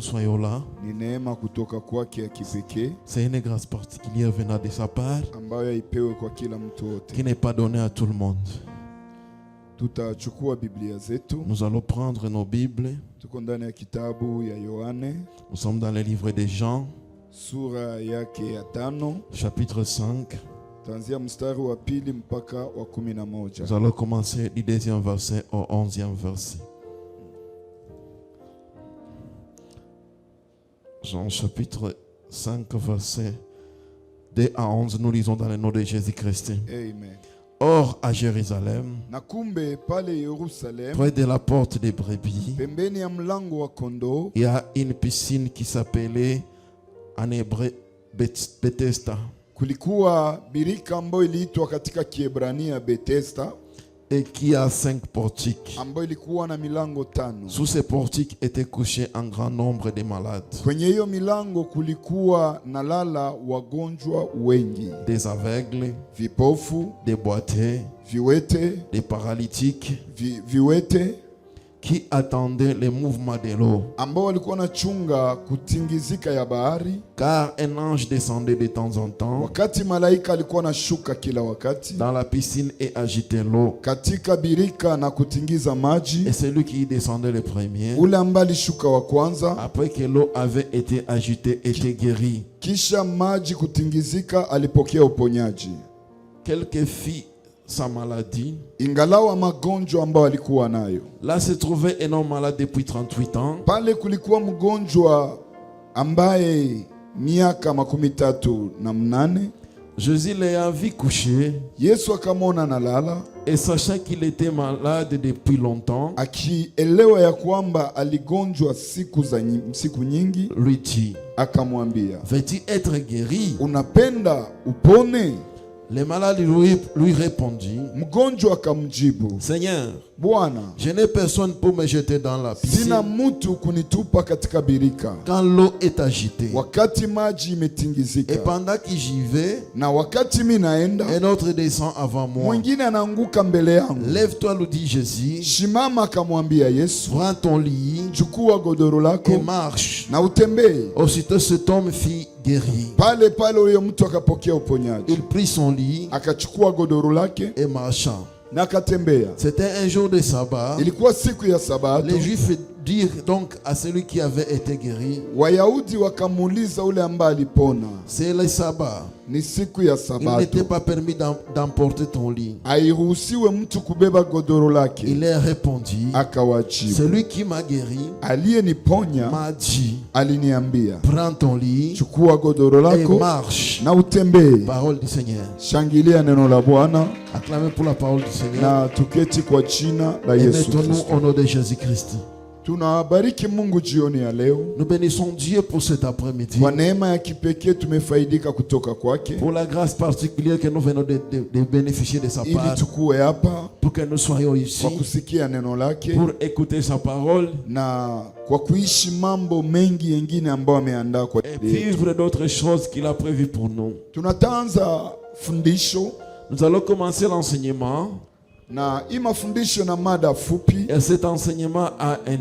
nous soyons là. Ni neema kutoka kwake ya kipekee C'est une grâce particulière venant de sa part ambayo ipewe kwa kila mtu wote. qui n'est pas donnée à tout le monde. Tutachukua Biblia zetu. Nous allons prendre nos Bibles. Tuko ndani ya kitabu ya Yohane. Nous sommes dans le livre de Jean, Sura yake ya 5. chapitre 5. Tanzia mstari wa 2 mpaka wa 11. Nous allons commencer du 2e verset au 11e verset. Jean chapitre 5 verset 2 à 11, nous lisons dans le nom de Jésus-Christ. Amen. Or à Jérusalem, Na kumbe pale Yerusalem, près de la porte des brebis, pembeni ya mlango wa kondoo, il y a une piscine qui s'appelait en hébreu Bethesda, kulikuwa birika ambayo iliitwa katika Kiebrania Bethesda, et qui a 5 portiques. ambayo ilikuwa na milango 5. Sous ces portiques étaient couchés un grand nombre de malades, Kwenye hiyo milango kulikuwa na lala wagonjwa wengi, des aveugles, vipofu, des boiteux, viwete, des paralytiques, viwete qui attendaient le mouvement de l'eau. ambao walikuwa na chunga kutingizika ya bahari, Car un ange descendait de temps en temps wakati malaika alikuwa anashuka kila wakati dans la piscine et agitait l'eau. katika birika na kutingiza maji. Et celui qui descendait le premier, Ule ambaye alishuka wa kwanza, après que l'eau avait été agitée, était guéri. kisha maji kutingizika, alipokea uponyaji, Quelques fit sa maladie. ingalawa magonjwa ambayo alikuwa nayo. Là se trouvait un homme malade depuis 38 ans. Pale kulikuwa mgonjwa ambaye miaka 38. Jésus l'ayant vu couché Yesu akamwona nalala, et sachant qu'il était malade depuis longtemps, akielewa ya kwamba aligonjwa siku nyingi, lui dit: akamwambia, veux-tu être guéri? unapenda upone? Le malade lui répondit: Mgonjwa akamjibu, Seigneur, Bwana, je n'ai personne pour me jeter dans la sina piscine mtu kunitupa katika birika quand l'eau est agitée. wakati maji Et imetingizika, pendant que j'y vais, na wakati mi naenda un autre descend avant moi. mwingine anaanguka mbele yangu. Lève-toi, lui dit Jésus, Shimama, akamwambia Yesu, prends ton lit chukua godoro et lako marche. na utembee. Aussitôt cet homme fit guéri. Pale pale huyo mtu akapokea uponyaji, Il prit son lit akachukua godoro lake et marcha. na akatembea. C'était un jour de sabbat. Ilikuwa siku ya Sabato. Les Juifs dirent donc à celui qui avait été guéri: Wayahudi wakamuuliza ule ambaye alipona, c'est le sabbat. ni siku ya Il n'était Sabato, pas permis d'emporter ton lit. hairuhusiwe mtu kubeba godoro Il lake. leur répondit: Akawajibu, celui qui m'a guéri aliyeniponya m'a dit, aliniambia, prends ton lit chukua godoro et lako marche. na utembee. Parole du Seigneur. Shangilia neno la Bwana Acclamez pour la parole du Seigneur. na tuketi kwa jina la Et Yesu mettons-nous Kristo. au nom de Jésus-Christ. Tunabariki Mungu jioni ya leo. Nous bénissons Dieu pour cet après-midi, Kwa neema ya kipekee tumefaidika kutoka kwake, pour la grâce particulière que nous venons de bénéficier de sa ili part, tukue hapa pour que nous soyons ici, kwa kusikia neno lake pour écouter sa parole na kwa kuishi mambo mengi yengine ambayo ameandaa kwa et ajili yetu. vivre d'autres choses qu'il a prévues pour nous. Tunatanza fundisho Nous allons commencer l'enseignement, na hii mafundisho na mada fupi et cet enseignement a un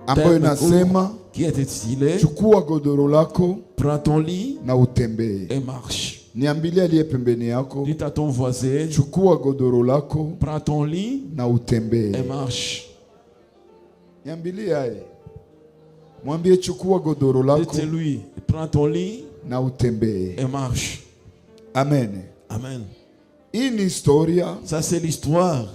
ambayo thème inasema court qui est intitulé: chukua godoro lako prends ton lit na utembee. et marche. Niambilie aliye pembeni yako, Dites à ton voisin: chukua godoro lako prends ton lit na utembee. et marche. Niambilie aye, mwambie chukua godoro lako Dites-lui: prends ton lit na utembee. et marche. Amen. Amen. Hii ni historia Ça, c'est l'histoire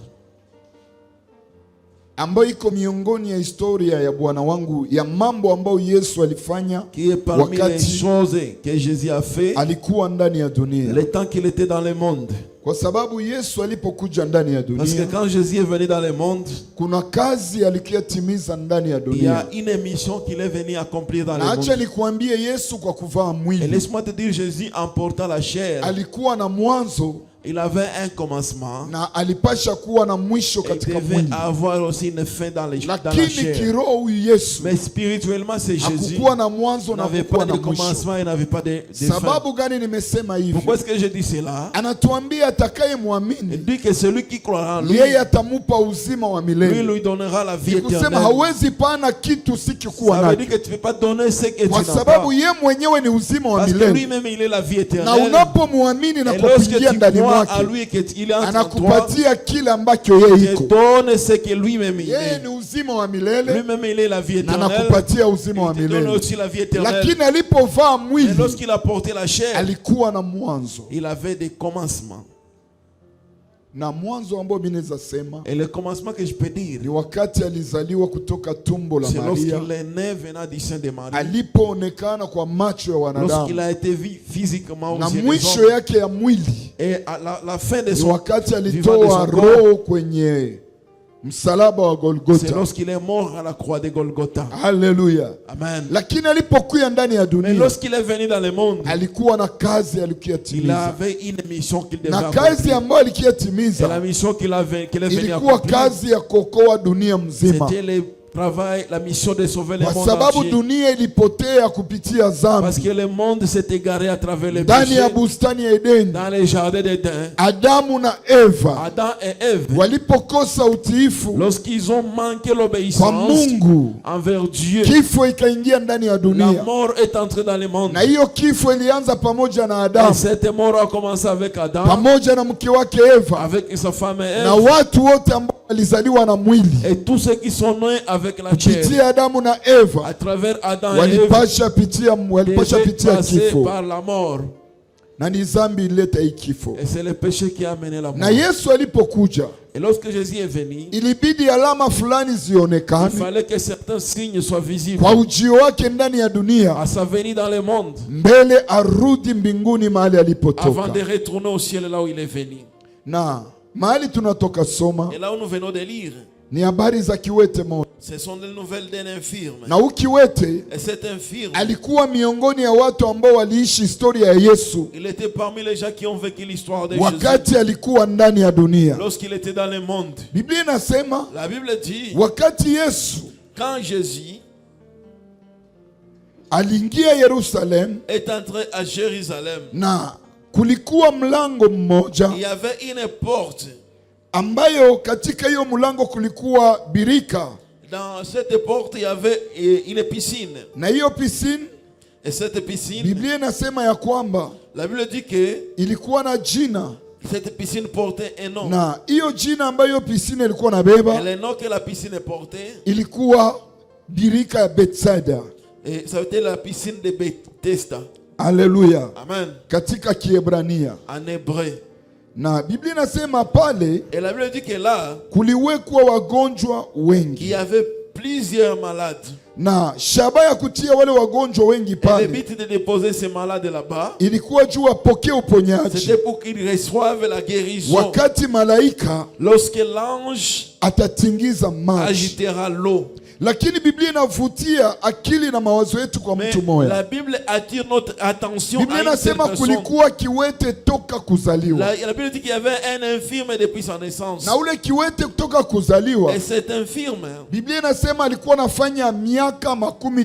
ambayo iko miongoni ya historia ya Bwana wangu, ya mambo ambayo Yesu alifanya qui est parmi les wakati choses que Jésus a fait alikuwa ndani ya dunia. le temps qu'il était dans le monde. Kwa sababu Yesu alipokuja ndani ya Parce que dunia, quand Jésus est venu dans le monde, kuna kazi alikiyatimiza ndani ya il y a dunia. une mission qu'il est venu accomplir dans Na le acha monde. nikuambie, Yesu kwa kuvaa Et mwili laisse-moi te dire, Jésus, en portant la chair, alikuwa na mwanzo Il avait un commencement. na alipasha kuwa na mwisho Il katika devait mwili. avoir aussi une fin dans la Lakini chair. kiroho huyu Yesu Mais spirituellement, c'est Jésus. hakukuwa na mwanzo na N'avait hakukuwa pas na de mwisho. commencement, il n'avait pas de fin. Sababu gani nimesema hivi? Pourquoi est-ce que je dis cela? Anatuambia Il atakayemwamini dit que celui qui croira en lui, yeye atamupa uzima wa lui milele. lui donnera la vie Ni kusema éternelle. hawezi pana kitu sikikuwa Ça veut nacho, dire que tu ne peux pas donner ce que tu kwa n'as pas. sababu ye mwenyewe ni uzima wa Parce que milele. lui-même, il est la vie Na éternelle. unapomwamini na Et kwa lorsque kuingia tu ndani crois mwake, à lui et qu'il est en toi, anakupatia kile ambacho yeye il iko. te donne ce que lui-même il Yeye est. ni uzima wa milele Lui-même, il est la vie na éternelle. anakupatia uzima wa Il te donne milele. aussi la vie éternelle. Lakini alipovaa Et mwili lorsqu'il a porté la chair, alikuwa na mwanzo, il avait des commencements. na mwanzo ambao mimi naweza sema Et le commencement que je peux dire, ni wakati alizaliwa kutoka tumbo la c'est Maria, lorsqu'il est né venant du sein de Marie. alipoonekana kwa macho ya Lorsqu'il wanadamu, a été vu physiquement aux na yeux des mwisho hommes. yake ya mwili Et à la fin de ni son wakati vivant de alitoa son corps, roho kwenye msalaba wa c'est Golgotha. lorsqu'il est mort à la croix de Golgotha. Haleluya! Amen. Lakini alipokuya ndani ya Mais dunia lorsqu'il est venu dans le monde, alikuwa na kazi il alikuyatimiza, avait une mission qu'il devait na kazi accomplir. ambayo Et la alikuyatimiza mission qu'il est venu ilikuwa accomplir, kazi ya kuokoa dunia mzima, c'était le travail, la mission de sauver le kwa monde sababu entier. dunia ilipotea kupitia Parce dhambi. que le monde s'est égaré à travers le Ndani ya péché. bustani ya Edeni, Dans les jardins d'Éden, Adamu na Eva Adam et Ève, walipokosa utiifu lorsqu'ils ont manqué kwa l'obéissance Mungu, envers Dieu, kifo ikaingia ndani ya la dunia, mort est entrée dans le monde. na hiyo kifo ilianza pamoja na Et Adamu cette mort a commencé avec Adam, pamoja na mke wake Eva avec sa femme na Ève, watu wote ambao walizaliwa na mwili. et tous ceux qui sont nés avec la chair. Kupitia Adamu na À Eva travers Adam et Ève, walipasha devaient pitia passer kifo, par la mort. na ni dhambi ilileta hii kifo. Et c'est le péché qui a amené la Na mort. Yesu alipokuja Et lorsque Jésus est venu, ilibidi alama fulani il zionekane fallait que certains signes soient visibles kwa ujio wake ndani ya dunia, à sa venue dans le monde, mbele arudi mbinguni mahali avant alipotoka. de retourner au ciel là où il est venu. Na mahali tunatoka soma Et là où nous venons de lire, ni habari za kiwete moja, ce sont des nouvelles d'un infirme. na ukiwete Et cet infirme, alikuwa miongoni ya watu ambao waliishi historia ya Yesu il était parmi les gens qui ont vécu l'histoire de Jésus wakati alikuwa ndani ya dunia. lorsqu'il était dans le monde. Biblia inasema La Bible dit, wakati Yesu quand Jésus aliingia Yerusalemu, est entré à Jérusalem, na kulikuwa mlango mmoja il y avait une porte. ambayo katika hiyo mlango kulikuwa birika, Dans cette porte, il y avait une piscine. na hiyo piscine Et cette piscine, Biblia inasema ya kwamba la Bible dit que ilikuwa na jina, cette piscine portait un nom. na hiyo jina ambayo hiyo piscine ilikuwa Et nabeba le nom que la piscine portait, ilikuwa birika ya Bethsaida. et ça a été la piscine de Bethesda. Haleluya, Amen. katika Kiebrania. En hébreu. Na Biblia inasema pale Et la Bible dit que là, kuliwekwa wagonjwa il wengi, y avait plusieurs malades. na shaba ya kutia wale wagonjwa wengi Et le pale but de déposer ces malades là-bas, ilikuwa juu wapokee uponyaji c'était pour qu'ils reçoivent la guérison. wakati malaika Lorsque l'ange atatingiza maji. agitera l'eau. Lakini Biblia inavutia akili na mawazo yetu kwa Mais mtu la moja. Bible attire notre attention Biblia à une seule inasema personne. kulikuwa kiwete toka kuzaliwa, La Bible dit qu'il y avait un infirme depuis sa naissance. na ule kiwete kutoka kuzaliwa, Et cet infirme, Biblia inasema alikuwa anafanya miaka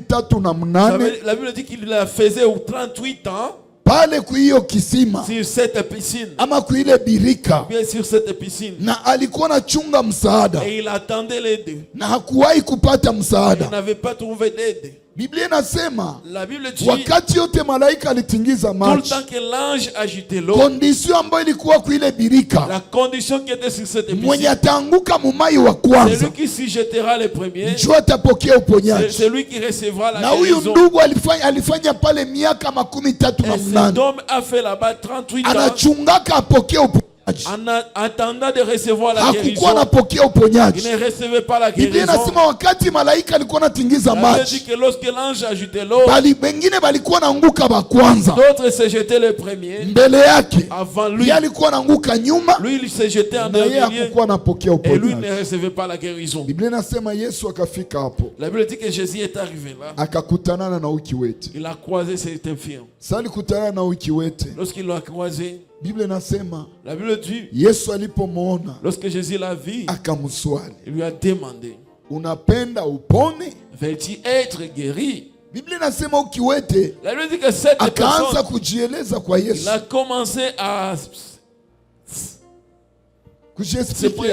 38 la Bible dit qu'il la faisait aux 38 ans pale kuhiyo kisima sur cette piscine. ama kuile birika, Bien sur cette piscine. na alikuwa anachunga msaada Et il attendait l'aide. na hakuwahi kupata Il msaada. n'avait pas trouvé d'aide. Biblia inasema La Bible dit wakati yote malaika alitingiza tout le maji, temps que l'ange agitait l'eau, kondisio ambayo ilikuwa kuile birika, la condition qui était sur cette mwenye piscine, ataanguka mumai wa c'est kwanza lui qui s'y jettera le premier, njoo atapokea uponyaji. c'est lui qui recevra la Na huyu guérison. ndugu alifanya pale miaka 38 Et cet homme a fait là-bas 38 ans anachungaka apokee uponyaji, en attendant de recevoir la hakukuwa guérison. anapokea Il uponyaji. ne recevait pas la Biblia guérison. inasema wakati malaika alikuwa anatingiza La Bible dit maji, que lorsque l'ange agitait l'eau, bali wengine balikuwa naanguka ba kwanza d'autres se jetaient le premier mbele yake, avant lui. yeye alikuwa anaanguka nyuma, Lui, il se jetait en na yeye dernier hakukuwa anapokea et lui uponyaji. ne recevait pas la guérison. Biblia inasema Yesu akafika hapo La Bible dit que Jésus est arrivé là. akakutanana na ukiwete. Il a croisé cet infirme. Sasa alikutana na ukiwete, Lorsqu'il l'a croisé, Biblia inasema La Bible dit, Yesu alipomwona lorsque Jésus l'a vu, akamswali, il lui a demandé, unapenda upone? veux-tu être guéri? Biblia inasema ukiwete La Bible dit que cette akaanza personne, kujieleza kwa il Yesu, a commencé à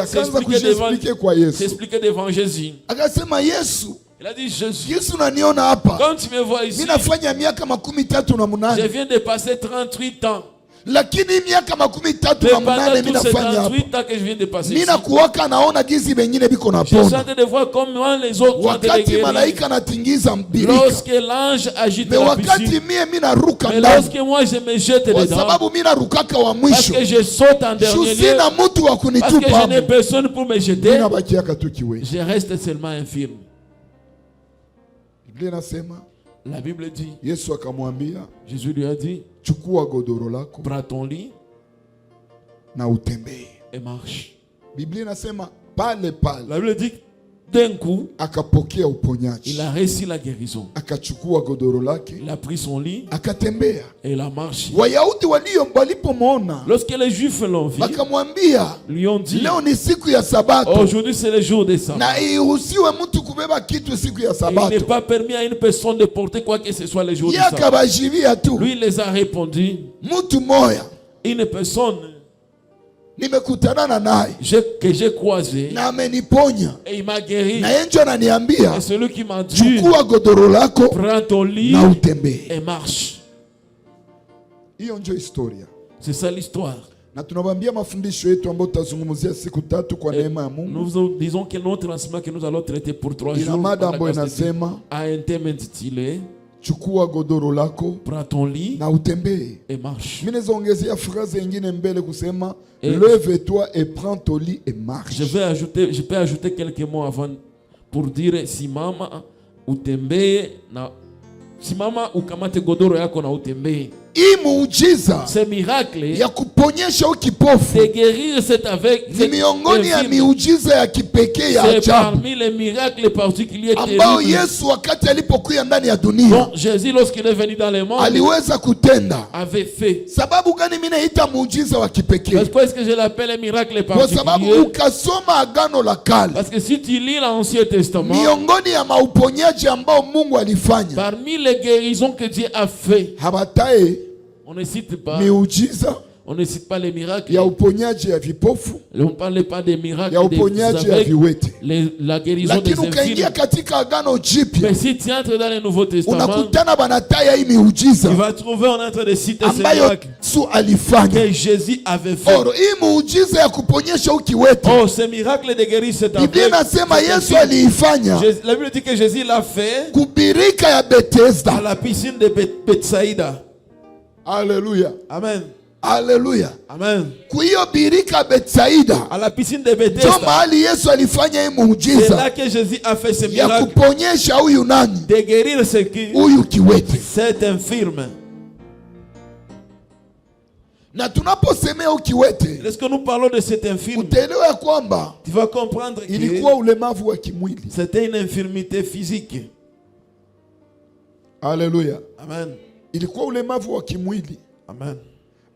akaanza kujiexplike kwa Yesu, s'expliquer devant Jésus. akasema Yesu, Il a dit, Jésus, Yesu naniona hapa, comme tu me vois ici, mimi nafanya miaka 38 je viens de passer 38 ans. lakini miaka 38 Mais na pendant munane mimi tous ces nafanya hapa, 38 ans que je viens de passer mimi ici, nakuwaka naona gizi wengine biko na je suis en pona, train de voir comment les autres ont été wakati guéris. malaika natingiza mbirika, Lorsque l'ange agite me la wakati piscine, mimi naruka mais ndani, lorsque moi je me jette kwa dedans, sababu mimi narukaka wa parce mwisho, que je saute en dernier lieu, sina mtu wa parce que kunitupa je n'ai hapo, personne pour me mimi jeter, nabakiaka tu kiwe. je reste seulement infirme. Biblia inasema La Bible dit, Yesu akamwambia, Jésus lui a dit, chukua godoro lako prends ton lit na utembee. et marche. Biblia inasema pale pale La Bible dit, d'un coup, akapokea uponyaji, il a réussi la guérison. akachukua godoro lake Il a pris son lit akatembea. et il a marché. Wayahudi walipomwona Lorsque les Juifs l'ont vu, wakamwambia, lui ont dit, leo ni siku ya Sabato aujourd'hui c'est le jour des sabbats. na iruhusiwe mtu kubeba kitu siku ya Il n'est Sabato. pas permis à une personne de porter quoi que ce soit le jour du Yeye sabbat. akabajibia tu, Lui, il les a répondu, mtu moya une personne nimekutanana naye que j'ai croisé na ameniponya, et il m'a guéri. na yeye ndio ananiambia, Et celui qui m'a dit, chukua godoro lako prends ton lit na utembee. et marche. Hiyo ndio historia, C'est ça l'histoire. na tunawambia mafundisho yetu ambayo tutazungumzia siku tatu kwa neema ya Mungu. Nous vous disons que notre enseignement que nous allons traiter pour 3 Ina jours mada par la ambayo grâce de Dieu, inasema a un thème intitulé chukua godoro lako prends ton lit na utembee. et marche. Mimi naweza ongezea phrase nyingine mbele kusema Et- lève-toi et prends ton lit et marche. Je peux ajouter quelques mots avant pour dire simama utembee na simama ukamate godoro yako na utembee. Hii muujiza Ce miracle ya kuponyesha ukipofu de guérir cet avec ni miongoni ya miujiza ya kipekee ya c'est ajabu parmi les miracles particuliers ambao terribles Yesu wakati alipokuja ndani ya dunia dont Jésus lorsqu'il est venu dans le monde aliweza kutenda. avait fait. Sababu gani mimi naita muujiza wa kipekee? Pourquoi est-ce que je l'appelle un miracle Kwa sababu particulier? ukasoma Agano la Kale, Parce que si tu lis l'Ancien Testament, miongoni ya mauponyaji ambao Mungu alifanya, parmi les guérisons que Dieu a fait, habatae on ne cite pas, miujiza on ne cite pas les miracles. ya uponyaji ya vipofu, On ne parle pas des miracles ya des uponyaji ya aveugles, viwete. la guérison Lakini des ukaingia infirmes. katika Agano Jipya Mais si tu entres dans le Nouveau Testament, unakutana banataya hii Tu miujiza vas trouver, on est en train de citer ces ambayo miracles Yesu alifanya. que Jésus avait fait. Oro, hii muujiza ya kuponyesha ukiwete, Oh, ce miracle de guérir cet Biblia aveugle. inasema cet Yesu infirme. aliifanya La Bible dit que Jésus l'a fait kubirika ya à Bethesda. la piscine de Bethsaïda. Haleluya, Amen. haleluya. Amen. Kuhiyo birika ya Bethsaida À la piscine de ndio Bethesda. mahali Yesu alifanya hii C'est là muujiza que Jésus a fait ce ya miracle kuponyesha huyu nani, de guérir ce qui huyu kiwete. cet infirme. Na tunaposemea ukiwete, Lorsque nous parlons de cet infirme, utaelewa ya kwamba tu vas comprendre que ilikuwa ulemavu wa kimwili. c'était une infirmité physique. Haleluya, Amen. ilikuwa ulemavu wa kimwili Amen.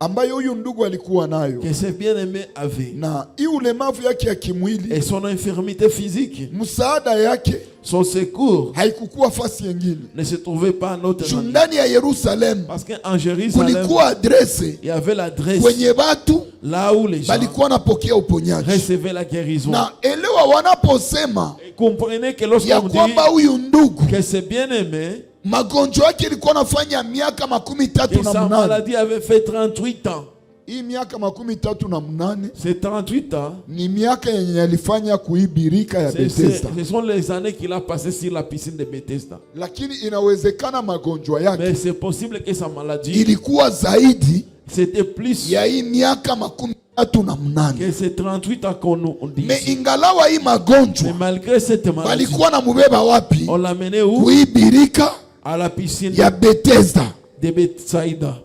ambayo huyu ndugu alikuwa nayo, Que ce bien-aimé avait. na hii ulemavu yake ya kimwili, Et son infirmité physique, msaada yake son secours haikukuwa fasi yengine. ne se trouvait pas en autre Juu endroit. ndani ya Yerusalemu Parce qu'en Jérusalem, kulikuwa adrese il y avait l'adresse kwenye watu là où les gens balikuwa napokea uponyaji. recevaient la guérison. Na elewa wanaposema Et comprenez que ya lorsqu'on kwamba dit huyu ndugu que ce bien-aimé, magonjwa yake ilikuwa nafanya miaka 38 que na sa munane. maladie avait fait 38 ans. Hii miaka 38 Ces 38 ans, ni miaka yenye alifanya kuibirika ya Bethesda, ce sont les années qu'il a passées sur la piscine de Bethesda. lakini inawezekana magonjwa yake Mais c'est possible que sa maladie, ilikuwa zaidi c'était plus ya hii miaka 38. que ces 38 ans qu'on nous dit. Me ingalawa hii Mais magonjwa malgré cette maladie, walikuwa na mubeba wapi? on l'a mené où? Kuibirika À la piscine ya Bethesda. de Bethsaïda.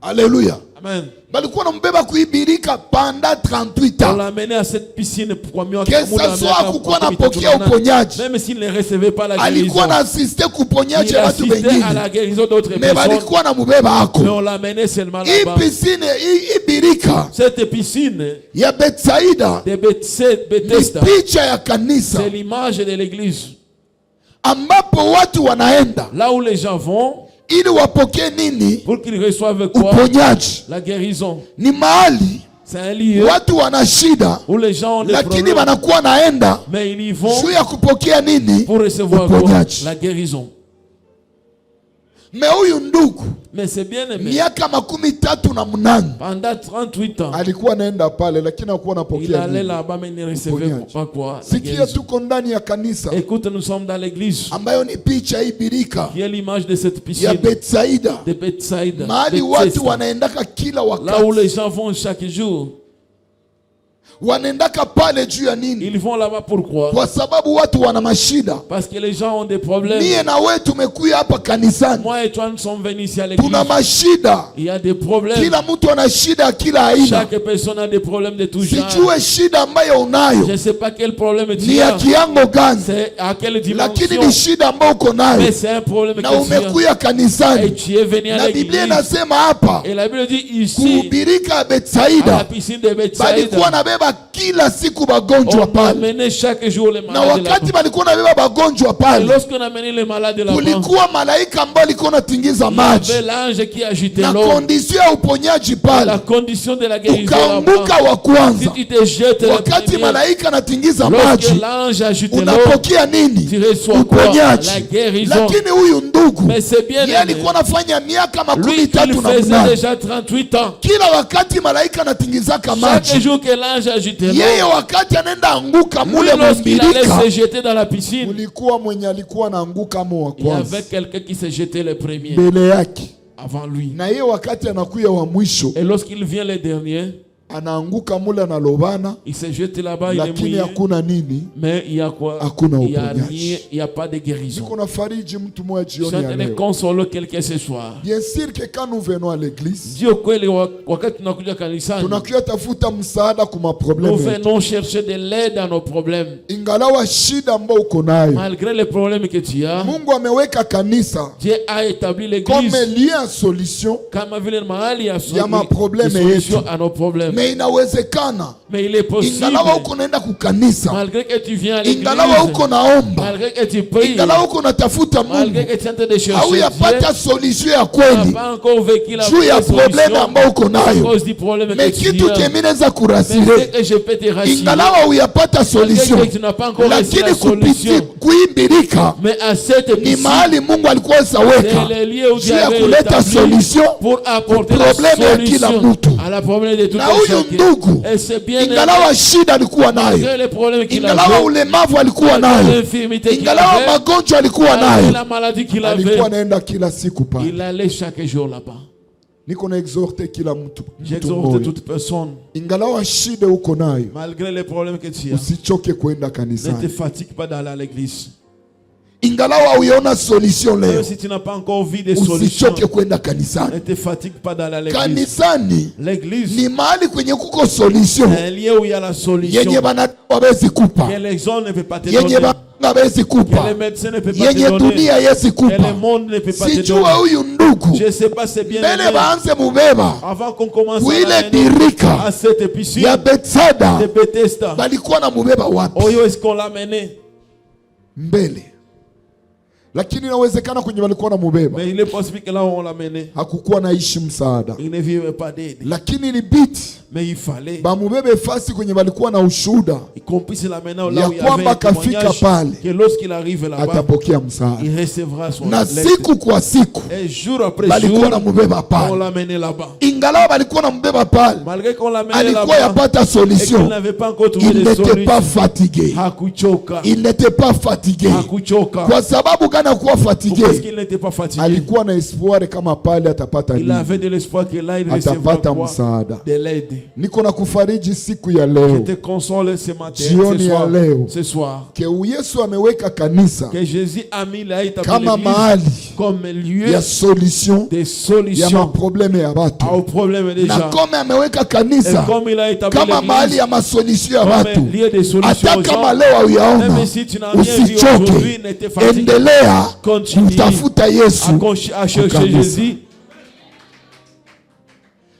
Haleluya. Amen. balikuwa nambeba kuibirika pendant 38 On ans. l'a amené à cette piscine pour Que ça soit kukuwa napokea uponyaji, même s'il ne recevait pas la guérison. alikuwa na assiste kuponyaji Il ya watu assistait à la wengine, guérison d'autres mais personnes. balikuwa na mubeba Mais ako. on l'a amené seulement Hii là-bas. piscine, hii birika Cette piscine ya Betsaida de ni Bethesda, picha ya kanisa c'est l'image de l'église. ambapo watu wanaenda Là où les gens vont ili wapokee nini? pour qu'ils reçoivent quoi? Uponyaji. La guérison. Ni mahali C'est un lieu watu wana shida, où les gens ont des lakini problèmes, wanakuwa naenda mais ils y vont juu ya kupokea nini? pour recevoir quoi? Uponyaji. La guérison. Me huyu ndugu Mais c'est bien aimé. miaka 38 Pendant 38 ans, alikuwa anaenda pale, lakini hakuwa il anapokea allait nini? là-bas, mais il ne recevait Uponyaji. pas quoi? La Sikia, guérison. tuko ndani ya kanisa Écoute, nous sommes dans l'église ambayo ni picha hii birika qui est l'image de cette ya piscine Betsaida, de Bethsaida, mahali Bethesda. watu wanaendaka kila Là où wakati. les gens vont chaque jour. Wanaendaka pale juu ya nini? Ils vont là-bas pourquoi? Kwa sababu watu wana mashida. Parce que les gens ont des problèmes. Mie na wewe tumekuya hapa kanisani, Moi et toi, nous sommes venus ici à l'église. tuna mashida. Il y a des problèmes. Kila mtu ana shida ya kila aina. Chaque personne a des problèmes de tout genre. Sijue shida ambayo Je unayo ne sais pas quel problème ni tu ya as. kiango gani, C'est à quelle lakini dimension. ni shida ambayo uko Mais nayo c'est un problème na que tu as. umekuya Et kanisani. tu es venu à Na Biblia l'église. inasema hapa Et la Bible dit ici, kuhubirika à la Betsaida, piscine de balikuwa Bethsaida, nabeba kila siku bagonjwa on pale, amenait chaque jour les na malades wakati là-bas. balikuwa nabeba bagonjwa Et pale, lorsqu'on amenait les malades là-bas, kulikuwa malaika ambao alikuwa anatingiza il y maji avait l'ange qui agitait na l'eau. kondisio ya uponyaji La pale, condition de la guérison ukaanguka là-bas. wa kwanza. Si tu te jettes le Wakati premier, malaika anatingiza lorsque maji, l'ange agitait l'eau, unapokea nini? tu reçois quoi? Uponyaji. La guérison. Lakini huyu ndugu Mais c'est bien yeye aimé. alikuwa anafanya miaka Lui, 38 il na faisait mnane. déjà 38 ans. Kila wakati malaika anatingizaka Chaque maji, jour que l'ange agitait yeye l'eau, wakati anaenda anguka lui, mule lorsqu'il allait mbirika, se jeter dans la piscine, ulikuwa mwenye alikuwa anaanguka mo wa il y avait kwanza quelqu'un qui se jetait le premier mbele yake, avant lui. na yeye wakati anakuya wa mwisho Et lorsqu'il vient le dernier, anaanguka mule analobana, il se jette là-bas, il est lakini mouillé. hakuna nini, Mais il y a quoi? hakuna Il n'y a uponyaji. rien, il n'y a pas de guérison. Niko na fariji mtu mmoja Je suis jioni en ya train de leo. consoler quelqu'un ce soir. Bien sûr que quand nous venons à l'église, Ndio kweli wakati tunakuja kanisani, tunakuya tafuta msaada kwa nous maprobleme yetu. venons chercher de l'aide à nos problèmes. Ingalawa shida ambayo uko nayo, Malgré les problèmes que tu as, Mungu ameweka kanisa Dieu a établi comme l'église lien à solution, kama vile mahali ya ya maprobleme solution yetu. à nos problèmes. Mais inawezekana Mais il est possible, ingalawa uko naenda kukanisa, malgré que tu viens à l'église, ingalawa uko naomba, malgré que tu pries, ingalawa uko natafuta malgré Mungu, que tu es en train de chercher au Dieu, yapata solution ya tu n'as kweli pas encore vécu la juu ya vraie probleme solution ambayo uko à nayo. cause du problème Mais que tu kitu as. kemineza Mais kurasire, ce que je peux te rassurer, ingalawa uyapata malgré solution, que tu n'as pas encore reçu lakini la solution, kuimbirika mais à cette ni piscine, mahali Mungu alikuwa saweka c'est le lieu où juu Dieu ya avait kuleta établi solution pour apporter la problème ya kila solution mtu. à la problème de tout Na huyu ndugu, Et c'est bien ingalawa shida alikuwa nayo, malgré les problèmes qu'il ingalawa avait, ulemavu alikuwa malgré nayo, l'infirmité qu'il ingalawa avait, magonjwa alikuwa malgré nayo, la maladie qu'il avait, alikuwa anaenda kila siku pale. il allait chaque jour là-bas. Niko na exhorte kila mtu J'exhorte mmoja, toute personne, ingalawa shida uko nayo, malgré les problèmes que tu as, usichoke kwenda ne te kanisani. fatigue pas d'aller à l'église. Ingalawa uiona solution Même leo, si tu n'as pas encore vu des solutions, usichoke kwenda ne kanisani. te fatigue pas d'aller à l'église. Kanisani L'église, ni mahali kwenye kuko solution c'est un lieu où il y a la solution yenye banadamu hawezi kupa, que les hommes ne peuvent pas te yenye donner, banga hawezi que kupa, les médecins ne peuvent pas te yenye donner, dunia hawezi que le kupa. monde ne peut pas te Sijua donner. huyu ndugu Je ne sais pas, c'est bien mbele aimé. baanze mubeba Avant qu'on commence kuile à l'amener birika à cette piscine ya Bethsaida, de Bethesda, balikuwa na mubeba wapi? où est-ce qu'on l'a mené? Mbele. Lakini inawezekana kwenye walikuwa na mubeba Mais il est possible que là où on l'a mené, hakukuwa naishi msaada, il ne vivait pas d'aide. lakini ilibidi Mais il fallait bamubebe fasi kwenye walikuwa na ushuhuda qu'on puisse l'amener là ya où il y avait kwamba un kafika témoignage, pale que lorsqu'il arrive là-bas, atapokea msaada. il recevra son Na lettre. siku kwa siku Et jour après balikuwa jour, na mubeba on pale, l'a mené là-bas. ingalawa balikuwa na mubeba pale, Malgré qu'on l'a mené alikuwa là-bas yapata et qu'il solution. n'avait pas encore trouvé Il de n'était pas solution. fatigué, Hakuchoka. il n'était pas fatigué. Hakuchoka. Kwa sababu gani anakuwa Pourquoi est-ce fatigué? qu'il n'était pas fatigué? Alikuwa na espoir kama pale atapata Il nini? avait de l'espoir que là, il recevra Atapata quoi? msaada. De l'aide. Niko na kufariji siku ya Je leo te console ce matin, Jioni ce ya soir, leo. ce soir, ke Yesu ameweka kanisa que Jésus a mis là établi kama l'église mahali comme lieu ya solution des ya solutions maprobleme ya watu, aux problèmes des na gens. kama ameweka Et kanisa comme il a établi kama mahali l'église ya masolution ya comme watu, lieu des solutions hata aux kama gens, leo hauyaona, même si tu n'as rien vu aujourd'hui, usichoke, n'étais fatigué, endelea continue kutafuta Yesu à chercher kanisa. Jésus.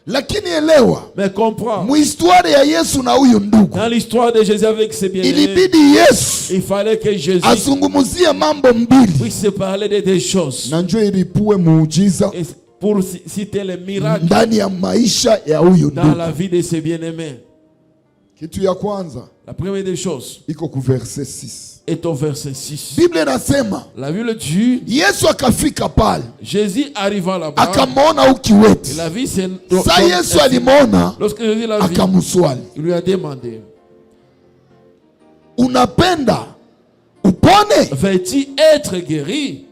Lakini elewa, Mais comprends, muhistoire ya Yesu na huyu ndugu, dans l'histoire de Jésus avec ses bien-aimés, ilibidi Yesu il fallait que Jésus azungumuzie mambo mbili, puisse parler de des choses. na njoo ilipue muujiza Et pour citer les miracles ndani ya maisha ya huyu dans ndugu. la vie de ses bien-aimés. Kitu ya kwanza La première des choses iko ku verset 6. est au verset 6. Biblia inasema La Bible dit, Yesu akafika pale Jésus arriva là-bas. akamwona ukiweti. Il a vu ses... Sa Yesu alimwona Lorsque Jésus l'a vu, akamswali, il lui a demandé, unapenda upone? veux-tu être guéri?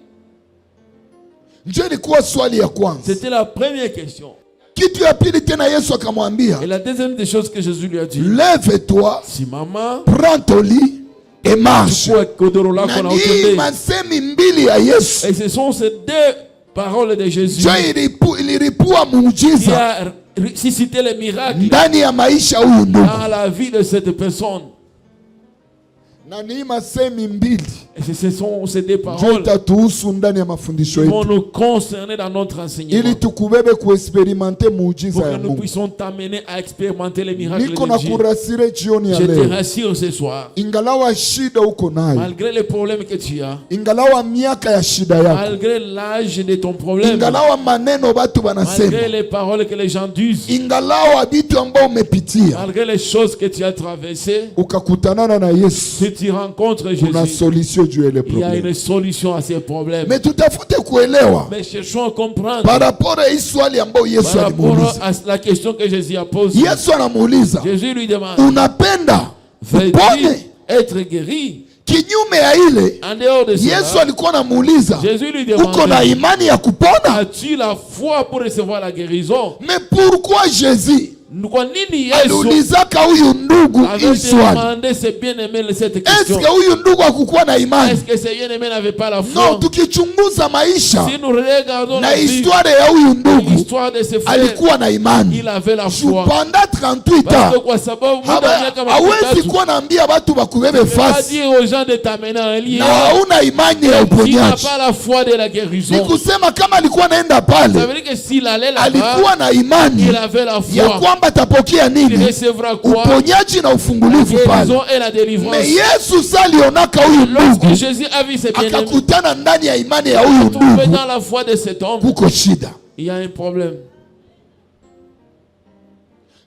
Ndio ilikuwa swali ya kwanza. C'était la première question. Kitu ya pili tena Yesu akamwambia, Et la deuxième des choses que Jésus lui a dit, lève-toi, si maman, prends ton lit et marche. chukua godoro lako Na na hii utembee. masemi mbili ya Yesu Et ce sont ces deux paroles de Jésus ndio iliripua qui muujiza a suscité les miracles ndani ya maisha huyu ndugu. dans la vie de cette personne. Na ni masemi mbili Et ce sont ces deux ndio paroles itatuhusu ndani ya mafundisho qui vont yetu, nous concerner dans notre enseignement, ili tukubebe kuexperimenter pour muujiza que ya nous Mungu. puissions t'amener à expérimenter les miracles Niko na de Dieu. kurasire jioni ya Je te leo, rassure ce soir, ingalawa shida uko nayo, malgré les problèmes que tu as, ingalawa miaka ya shida yako, malgré l'âge de ton problème, ingalawa maneno batu malgré banasema, les paroles que les gens disent, ingalawa vitu ambao umepitia, malgré les choses que tu as traversées, ukakutanana na Yesu, si tu rencontres kuna Jésus, solution juu ya ile il y a problème. une solution à ces problèmes. Mais tutafute kuelewa Mais cherchons à comprendre par rapport à hii swali ambayo Yesu par rapport alimuuliza. à la question que Jésus a posée. Yesu anamuuliza, Jésus lui demande, unapenda veux-tu upone? être guéri? Kinyume ya ile, En dehors de Yesu cela, alikuwa anamuuliza, Jésus lui uko na demande, imani ya kupona? as-tu la foi pour recevoir la guérison? Mais pourquoi Jésus Kwa nini Yesu aliulizaka huyu ndugu hii avait swali? demandé ses bien-aimés cette question? Eske huyu ndugu hakukuwa na imani? Est-ce que ses bien-aimés n'avaient pas la No, foi? tukichunguza maisha Si nous regardons na la vie, histoire ya huyu ndugu, l'histoire de ses frères, alikuwa na imani. il avait la foi. Pendant 38 Parce que ans kwa sababu muda wa miaka hawezi mitatu, kuwa naambia watu bakubebe ne pas fasi dire aux gens de t'amener en lit, na hauna imani ya qui n'a uponyaji. pas la foi de la Ni guérison. kusema kama alikuwa naenda Ça pale, veut dire que s'il allait là-bas, alikuwa na imani il avait la ya foi. kwamba atapokea Il nini? recevra quoi? Uponyaji na La ufungulivu pale. guérison et la délivrance. Me Yesu sa alionaka huyu Lorsque ndugu, Jésus a vu ses bien-aimés akakutana ndani ya imani ya huyu trouver ndugu dans la foi de cet homme, kuko shida. il y a un problème.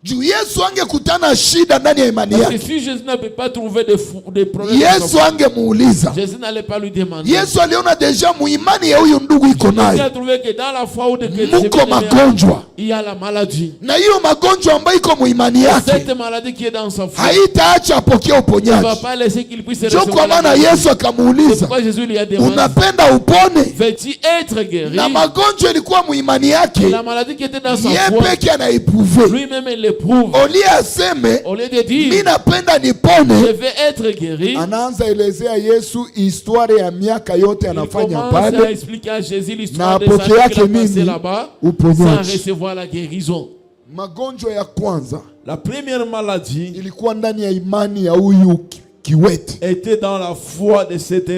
Juu Yesu angekutana shida ndani ya imani Parce que yake, si Jésus ne peut pas trouver des problèmes, dans Yesu son- angemuuliza. Jésus n'allait pas lui demander. Yesu aliona deja muimani ya huyu ndugu iko Jésus a nayo trouvé que dans la foi où de muko magonjwa, il y a la maladie. na hiyo magonjwa ambayo iko muimani yake Cette maladie qui est dans sa foi haitaacha apokee ne va uponyaji. pas laisser qu'il puisse Ndio recevoir kwa la maana guérison. Yesu C'est akamuuliza, pourquoi Jésus lui a demandé, unapenda upone? veux-tu être guéri? Na magonjwa ilikuwa muimani yake, La maladie qui était dans sa ye foi, peke anaipruve. lui-même il l'éprouve. Olie aseme Au lieu de mi dire, napenda je nipone, vais être guéri, anaanza elezea Yesu historia ya miaka yote il anafanya commence à pale expliquer à Jésus l'histoire na des années qu'il apokea a passé nini? là-bas sans Uponyaji. recevoir la guérison. Magonjwa ya kwanza La première maladie ilikuwa ndani ya imani ya huyu kiwete était dans la foi de cet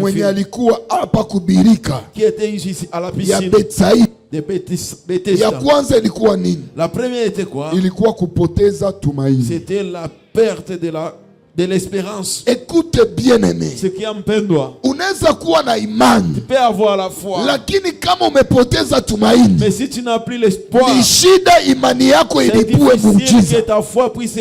mwenye infirme alikuwa hapa kubirika qui était ici à la ya piscine Betsaida. de Ya Bethesda. kwanza ilikuwa nini? La première était quoi? Ilikuwa kupoteza tumaini. C'était la perte de l'espérance. Écoute bien aimé, Ce qui empêche, unaweza kuwa na imani tu peux avoir la foi, lakini kama umepoteza tumaini, mais si tu n'as plus l'espoir, ni shida imani yako c'est ilipue difficile que muujiza. ta foi puisse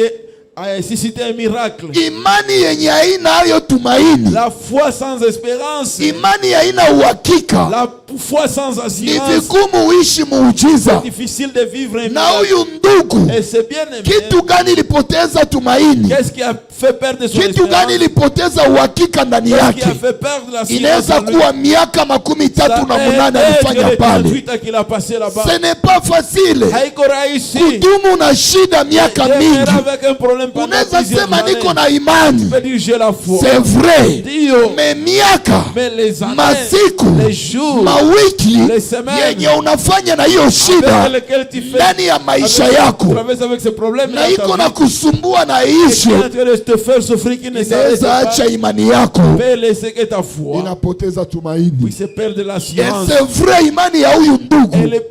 susciter un miracle. Imani yenye haina hayo tumaini, La foi sans espérance, imani haina uhakika, la foi sans Ni assurance. vigumu uishi muujiza. C'est difficile de vivre un Na miracle. huyu ndugu, Et c'est bien aimé. kitu gani ilipoteza tumaini? Qu'est-ce qui a fait perdre son Kitu gani espérance? ilipoteza uhakika ndani Qu'est-ce qui yake? a fait perdre la Inaweza en lui? kuwa miaka 38 Ça alifanya peut être pale. 38 ans qu'il a passé là-bas. Ce n'est pas facile Haiko rahisi. kudumu na shida miaka Demeurer mingi. avec un problème pendant Unaweza plusieurs sema années. niko na imani, Tu peux dire j'ai la foi. c'est vrai, Dio. mais miaka, Mais les années, masiku, les jours, mawiki les semaines yenye unafanya na hiyo shida avec lesquels tu fais ndani ya maisha avec, yako traverses avec ces problèmes na dans ta iko na vie, kusumbua na et qui est ishe, en train de te faire souffrir, qui ne s'arrête inaweza pas, acha imani yako peut laisser que ta foi inapoteza tumaini. puisse perdre la Et science. c'est vrai, imani ya huyu Et ndugu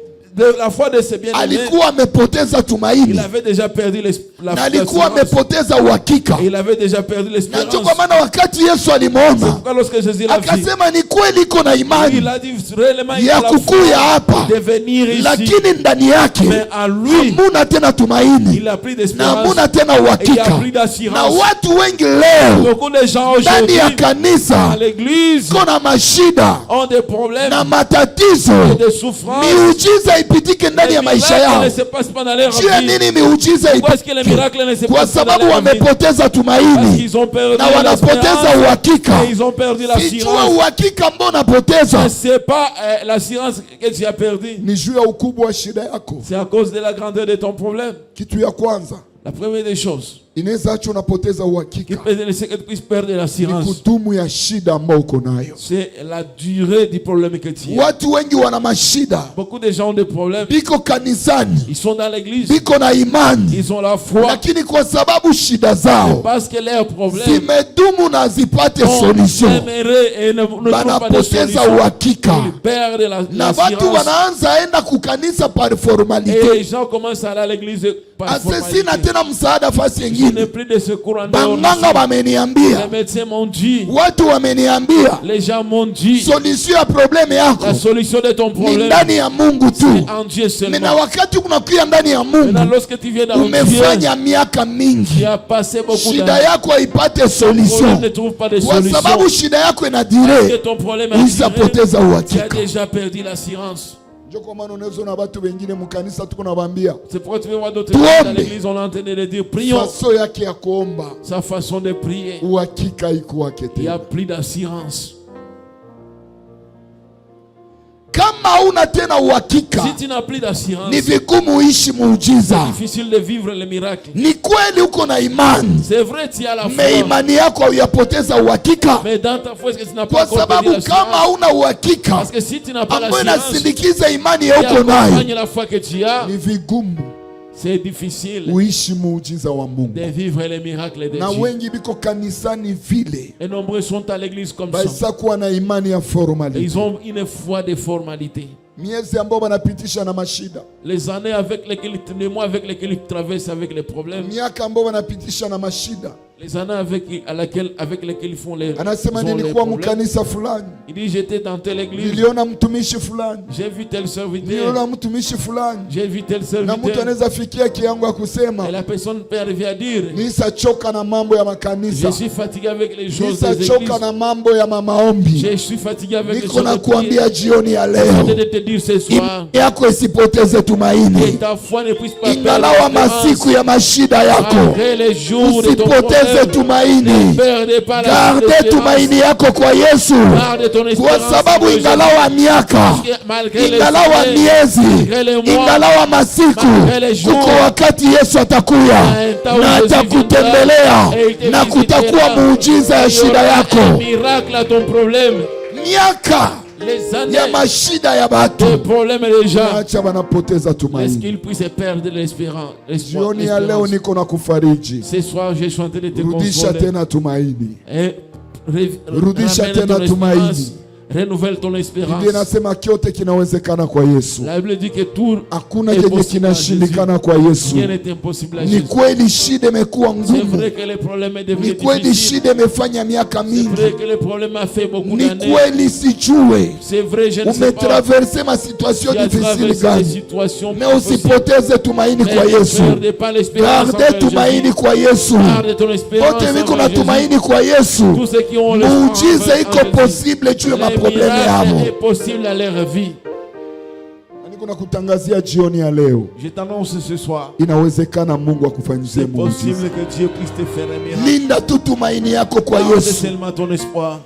la foi de ces bien-aimés, alikuwa amepoteza il tumaini avait déjà perdu na la alikuwa foi. amepoteza uhakika. Il avait déjà perdu Na l'espérance. ndio kwa maana wakati Yesu C'est alimwona pourquoi lorsque Jésus l'a vu, akasema, ni kweli iko na il imani a dit réellement il ya a la kukuya foi hapa, de venir ici. lakini ndani yake Mais en lui, hamuna tena tumaini il a pris na d'espérance hamuna tena et il a uhakika. pris Na d'assurance. watu wengi leo Beaucoup de gens ndani ya aujourd'hui kanisa à l'église iko na mashida ont des problèmes na matatizo, et des souffrances. miujiza ipitike ndani ya Les maisha miracles yao. ne se passent pas dans leur Juu ya vie. nini miujiza Pourquoi est-ce que les ipitike? miracles ne se Kwa passent pas dans sababu leur vie? wamepoteza Parce tumaini qu'ils ont perdu na wanapoteza l'espérance uhakika. et ils ont perdu Sijua l'assurance. uhakika ambao unapoteza C'est pas l'assurance que tu as perdu. ni juu ya ukubwa wa shida yako. C'est à cause de la grandeur de ton problème. Kitu ya kwanza La première des choses inaweza acha unapoteza qui uhakika peut laisser que tu puisses perdre ni l'assurance, kudumu ya shida ambao uko nayo. c'est la durée du problème que tu as. Watu wengi wana mashida, Beaucoup de gens ont des problèmes. biko kanisani, Ils sont dans l'église, biko na imani, ils ont la foi, lakini kwa sababu shida zao parce que leurs problèmes zimedumu na zipate sont solution, demeurés et ne trouvent pas de banapoteza solution. uhakika Ils perdent na watu l'assurance. wanaanza enda kukanisa par Et les formalite. gens commencent à aller à l'église par Ase formalité. sina tena msaada fasi Je n'ai yengine, plus de secours en dehors banganga d'ici. wameniambia, Les médecins m'ont dit, watu wameniambia les gens m'ont dit, solution ya probleme yako la solution de ton ni problème ndani ya Mungu tu. est en Dieu Na seulement. wakati unakuya ndani ya Maintenant, Mungu lorsque tu viens dans Dieu, umefanya miaka tu mingi, as passé beaucoup shida d'années. yako haipate Ton problème solution, ne trouve pas de kwa solution. sababu shida yako Parce que inadire, ton problème a duré, uisapoteza tu as uhakika. déjà perdu l'assurance. Ndio kwa maana unaweza na watu wengine mkanisa tuko nawaambia C'est pourquoi tu peux voir d'autres Tuombe. gens dans l'église, on a entendu de dire, prions. faso yake ya kuomba Sa façon de prier, uhakika iko wake il y a tena. plus d'assurance. Kama una tena uhakika, Si tu n'as plus d'assurance, ni vigumu uishi muujiza. c'est difficile de vivre le miracle. Ni kweli uko na imani, C'est vrai, tu as la me foi, imani yako hauyapoteza uhakika, mais dans ta foi, est-ce que tu n'as pas kwa encore perdu sababu kama l'assurance? hauna uhakika Parce que si tu n'as pas ambayo l'assurance, inasindikiza imani qui yako nayo, accompagne la foi que tu as, ni vigumu c'est difficile uishi muujiza wa Mungu. de vivre les miracles de Na Dieu. wengi biko kanisani vile Et nombreux sont à l'église comme ça. baisa kuwa na imani ya Et formalite, ils ont une foi de formalité. miezi ambao wanapitisha na mashida, Les années avec lesquelles, les mois avec lesquels ils traversent avec les problèmes, miaka ambao wanapitisha na mashida. les années avec lesquelles ils font les, ils Anasema ont les nilikuwa problèmes. mkanisa fulani, Il dit j'étais dans telle église, niliona mtumishi fulani, j'ai vu tel serviteur, niliona mtumishi fulani, j'ai vu tel na mtu serviteur. anaweza fikia kiango ya Et kusema la personne peut arriver à dire, nisachoka na mambo ya makanisa, je suis fatigué avec les choses des nisachoka églises. na mambo ya mamaombi. Je suis fatigué avec les Niko choses na de prière. kuambia jioni ya Je leo, de te dire ce soir, imani yako isipoteze que tumaini, ta foi ne puisse pas perdre ingalawa l'espérance. masiku ya mashida yako, Malgré les jours de ton usipoteze problème, tumaini. ne perdez pas la Garde tumaini yako kwa Yesu, Garde ton kwa espérance sababu en Dieu. ingalawa miaka, Malgré les ingalawa années, miezi, malgré les mois, ingalawa masiku, malgré les jours, kuko wakati Yesu atakuya un temps où na Jésus atakutembelea viendra et il te na kutakuwa visitera. muujiza ya Il y aura shida un yako. miracle à ton problème. Miaka Les années, ya mashida ya les batu problèmes des gens, acha wanapoteza est-ce tumaini. qu'ils puissent perdre l'espérance? Jioni ya leo niko na kufariji, Ce soir, j'ai chanté de te rudisha consoler. tena tumaini. Et Rudisha ramène tena ton tumaini. espérance. Renouvelle ton espérance. Biblia inasema kyote kinawezekana kwa Yesu, La Bible dit que tout hakuna est chenye possible à Jésus. kinashindikana kwa Yesu. Rien n'est impossible à Ni Jésus. kweli shida imekuwa C'est ngumu, vrai que les problèmes est ni devenu kweli difficile. shida imefanya miaka C'est mingi, vrai que le problème a fait beaucoup ni d'années. kweli sijue C'est vrai, je ne sais pas. umetraverse masituasio Tu as difficile traversé des gani, situations mais difficiles. usipoteze tumaini Mais kwa ne Yesu. perdez pas l'espérance Garde envers tumaini Jésus. kwa Yesu. Garde ton espérance Wote wiko envers na Jésus. tumaini kwa Yesu, Tous ceux qui ont muujiza l'espoir iko en Jésus. posible juu ya Les maprobleme yabo. miracles est possible dans leur vie. Niko nakutangazia jioni ya leo, Je t'annonce ce soir, inawezekana Mungu akufanyie c'est muujiza. possible que Dieu puisse te faire un miracle. Linda tu tumaini yako kwa Garde Yesu. seulement ton espoir.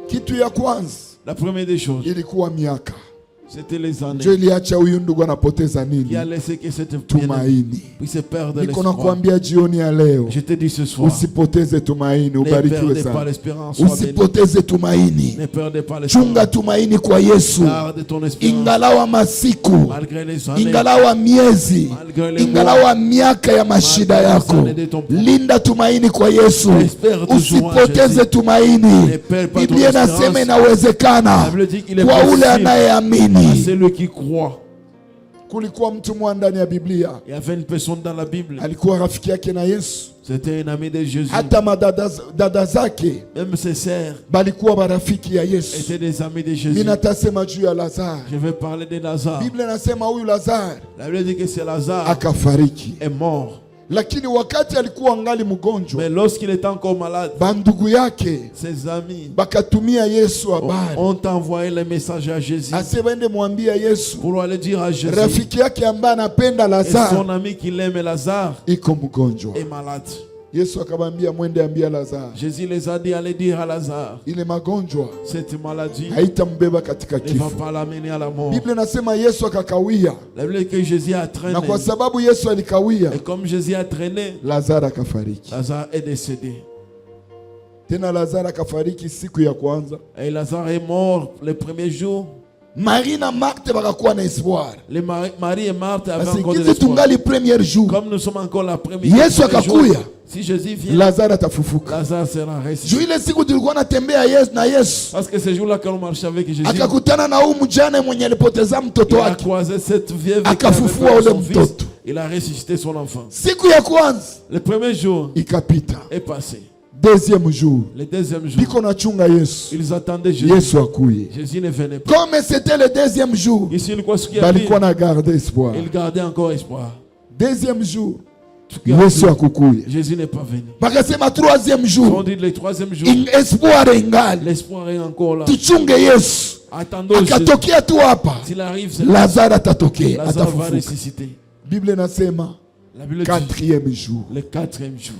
Kitu ya kwanza La première des choses, ilikuwa miaka. c'était les années Ndio iliacha huyu ndugu anapoteza qui nini? a laissé que cette bien-aimée Tumaini. puisse perdre Niko l'espoir. nakuambia jioni ya leo, Je te dis ce soir, usipoteze tumaini. ne Ubarikiwe perdez pas sana. l'espérance, sois béni. Usipoteze tumaini. Ne perdez pas Chunga l'espérance. tumaini kwa Yesu. Garde ton espérance. Ingalawa masiku, Malgré les années, ingalawa miezi, malgré les mois, ingalawa miaka ya mashida yako, linda tumaini kwa Yesu. Usipoteze tumaini. ne perds pas ton Biblia inasema espérance. inawezekana La Bible dit qu'il est kwa ule possible à anayeamini. celui qui croit. Kulikuwa mtu mmoja ndani ya Biblia, Il y avait une personne dans la Bible, alikuwa rafiki yake na Yesu. c'était un ami de Jésus. Hata dada zake Même ses sœurs balikuwa barafiki ya Yesu. étaient des amis de Jésus. Mimi natasema juu ya Lazaro. Je vais parler de Lazare. Biblia inasema huyu Lazaro La Bible dit que c'est Lazare akafariki, est mort. lakini wakati alikuwa angali mgonjwa, Mais lorsqu'il était encore malade, bandugu yake ses amis bakatumia Yesu habari, ont envoyé le message à Jésus ase baende mwambia Yesu pour aller dire à Jésus rafiki yake ambaye anapenda et son Lazaro ami qu'il aime, Lazare, iko mgonjwa. est malade. Yesu akamwambia mwende ambia Lazaro, Jésus les a dit, allez dire à Lazare, ile magonjwa cette maladie haitambeba katika ne va kifo. pas l'amener à la mort. Biblia inasema Yesu akakawia, La Bible dit que Jésus a na traîné. kwa sababu Yesu alikawia, Et comme Jésus a traîné, Lazaro akafariki. Lazare est décédé. Tena Lazaro akafariki siku ya kwanza. Et Lazare est mort le premier jour. Marie na Marthe bakakuwa na espoir, Marie et Marthe avaient basi encore de kizi l'espoir. tungali premier jour, Comme nous sommes encore la première Yesu premier jour, akakuya, si Jésus vient, Lazaro atafufuka. Lazare sera ressuscité. Juu ile siku tulikuwa natembea na Yesu, Parce que ce jour-là, quand on marchait avec Jésus, akakutana na huyu mjane mwenye alipoteza mtoto il a wake, croisé cette vieille qui avait akafufua perdu ule son fils. mtoto. Il a ressuscité son enfant. Siku ya kwanza Le premier jour ikapita, est passé. deuxième jour Le deuxième jour, biko nachunga Yesu, ils attendaient Jésus. Yesu akuye. Jésus ne venait pas. Comme c'était le deuxième jour, Ici, il croit ce qu'il y a balikuwa na garde espoir. il gardait encore espoir. Deuxième jour Ce qui a Yesu pris, akukuye, Jésus n'est pas venu. bakasema troisième On jour dit le troisième jour, espoir ingali, l'espoir est encore là. tuchunge Yesu. Attendons Jésus. Akatokea tu hapa, S'il arrive, c'est Lazaro atatokea, Lazare va atafufuka. ressusciter. Biblia inasema La Bible dit quatrième jour, le quatrième jour.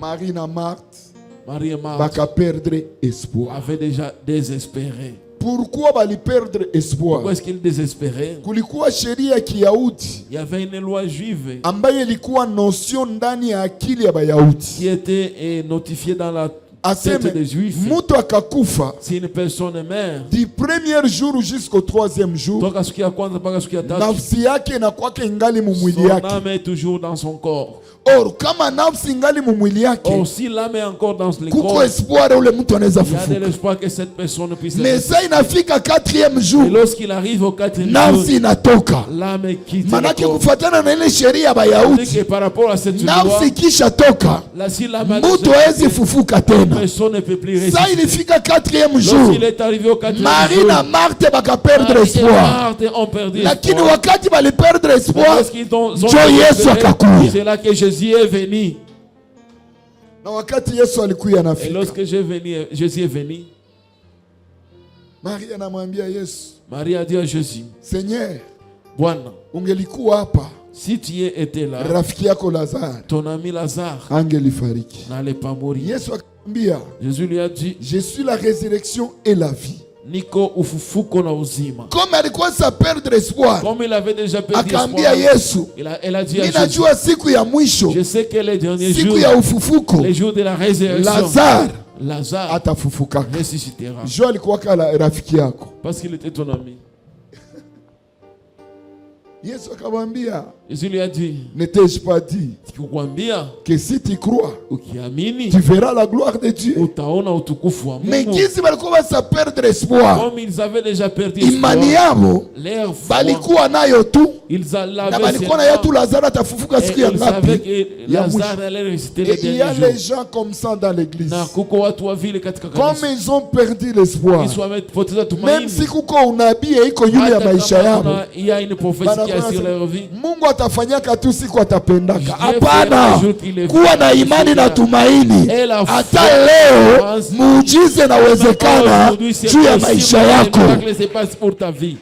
Marie na Marthe Marie et Marthe bakaperdre espoir. avaient déjà désespéré. Pourquoi bali perdre espoir? Pourquoi est-ce qu'ils désespéraient? Kulikuwa sheria ya Kiyahudi Il y avait une loi juive ambayo ilikuwa notion ndani ya akili ya Bayahudi, qui était notifiée dans la tête aseme des Juifs. mtu akakufa Si une personne meurt, du premier jour jusqu'au troisième jour, toka siku ya kwanza mpaka siku ya tatu, nafsi yake inakwake ingali mumwili son yake. âme est toujours dans son corps. Or kama nafsi ingali mumwili yake, Or, si l'âme est encore dans le kuko corps, espoir ule mtu anaweza il y a de fufuka. l'espoir que cette personne puisse Mais ressusciter. ça inafika quatrième Et jour, lorsqu'il arrive au quatrième nafsi jour, inatoka. l'âme quitte le Manake corps. kufuatana na ile sheria ya C'est Bayahudi, que par rapport à cette loi, nafsi kisha toka, là, si l'âme a mtu déjà hawezi quitté, fufuka tena. personne ne peut plus Ça ressusciter. ilifika quatrième jour, Lorsqu'il est arrivé au quatrième Marie jour, na Marthe bakaperdre Marie et espoir, Marthe ont perdu lakini espoir. wakati baliperdre Mais espoir, lorsqu'ils ont Njo Yesu akakuya. c'est là que Jésus est venu. na wakati Yesu alikuya Et nafika, lorsque Jésus est venu, Maria anamwambia Yesu, Marie a dit à Jésus, Seigneur, Bwana, ungelikuwa hapa, si tu étais là, rafiki yako Lazaro ton ami Lazare angelifariki. n'allait pas mourir. Yesu akamwambia, Jésus lui a dit, je suis la résurrection et la vie. niko ufufuko na uzima. Comme alikuwa sa perdre espoir, Comme il avait déjà perdu akaambia espoir, Yesu, elle a dit à Jésus, ninajua siku ya mwisho, je sais que les derniers siku jours, ya ufufuko, les jours de la résurrection, Lazaro Lazare atafufuka. ressuscitera. Jo alikuwa kala rafiki yako. Parce qu'il était ton ami. Yesu akamwambia, Jésus lui a dit, ne t'ai-je pas dit sikukwambia que si tu crois, ukiamini tu verras la gloire de Dieu? utaona utukufu wa Mais Mungu. kisi balikuwa basa perdre espoir, Comme ils avaient déjà perdu imani espoir, yabo leur foi, balikuwa nayo tu, ils na l'avaient balikuwa na yetu seulement, Lazaro atafufuka et siku ya ils savaient ngapi? que Ya mwisho. Lazare allait ressusciter les Et il y a derniers les jours. gens comme ça dans l'église. Na kuko watu wa vile katika Comme kanisa. ils ont perdu l'espoir, Ils wamepoteza même tumaini. si kuko unabii iko yule ya Hata maisha kama yabo, kuna- il y a une prophétie qui est qu'il y a sur leur vie. Mungu atafanyaka tu siku atapendaka. Dieu Hapana, fera le jour qu'il le kuwa fera. na imani na tumaini. Et la foi, Hata leo pense, muujiza inawezekana aujourd'hui, c'est juu ya possible, maisha le yako. miracle se passe pour ta vie.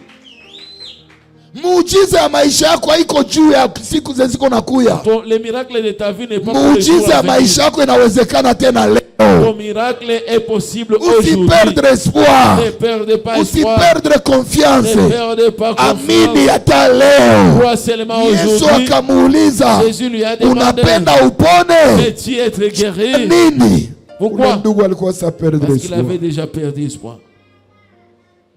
Muujiza ya maisha yako haiko juu ya siku zeziko nakuya. Le miracle de ta vie n'est pas pour les jours Muujiza ya à venir. maisha yako inawezekana tena leo. Ton miracle est possible aujourd'hui. Usiperdre espoir. Ne perdez pas espoir. Usiperdre confiance. Ne perdez pas Amini confiance. hata leo. Crois seulement Yesu aujourd'hui. akamuuliza, Jésus lui a demandé, unapenda upone veux-tu être guéri? nini? Pourquoi? Ule ndugu alikuwa sa perdre Parce qu'il espoir. avait déjà perdu espoir.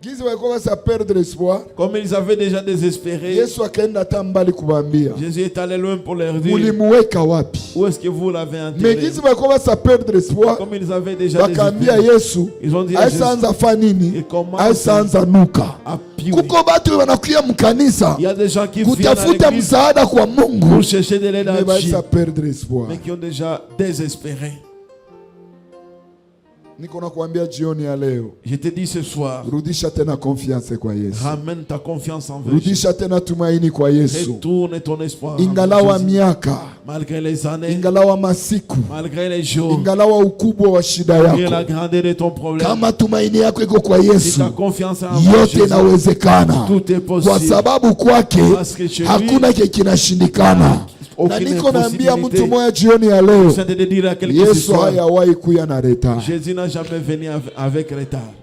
Gizi walikuwa sa perdre espoir. Comme ils avaient déjà désespéré, Yesu akaenda hata mbali kuwaambia, Jésus est allé loin pour leur dire, mulimuweka wapi? où est-ce que vous l'avez Mais enterré? gizi walikuwa sa perdre espoir, Comme ils avaient déjà wakaambia désespéré, Yesu, ils ont dit à Jésus, aisaanza fa nini? il commence Aisaanza nuka. à puer. Kuko batu wanakuya mkanisa Il y a des gens qui viennent à kutafuta l'église msaada kwa Mungu, pour chercher de l'aide à mais Dieu, baisa perdre espoir. mais qui ont déjà désespéré. Niko nakwambia jioni ya leo, Je te dis ce soir, rudisha tena confiance kwa Yesu. ramène ta confiance envers Jésus. Rudisha tena tumaini kwa Yesu. Retourne ton espoir envers Ingalawa Jésus. miaka, Malgré les années, ingalawa masiku, malgré les jours, ingalawa ukubwa wa shida malgré la yako, grandeur de ton problème, kama tumaini yako iko kwa si Yesu, ta confiance est envers yote Jésus, inawezekana, tout est kwa possible. sababu kwake Parce que chez lui, hakuna kile kinashindikana. Na aucune niko naambia mtu impossibilité. moja jioni ya leo, Je viens de dire à quelqu'un ce Yesu soir, hayawahi kuya na retard. Jésus n'a jamais venu avec retard.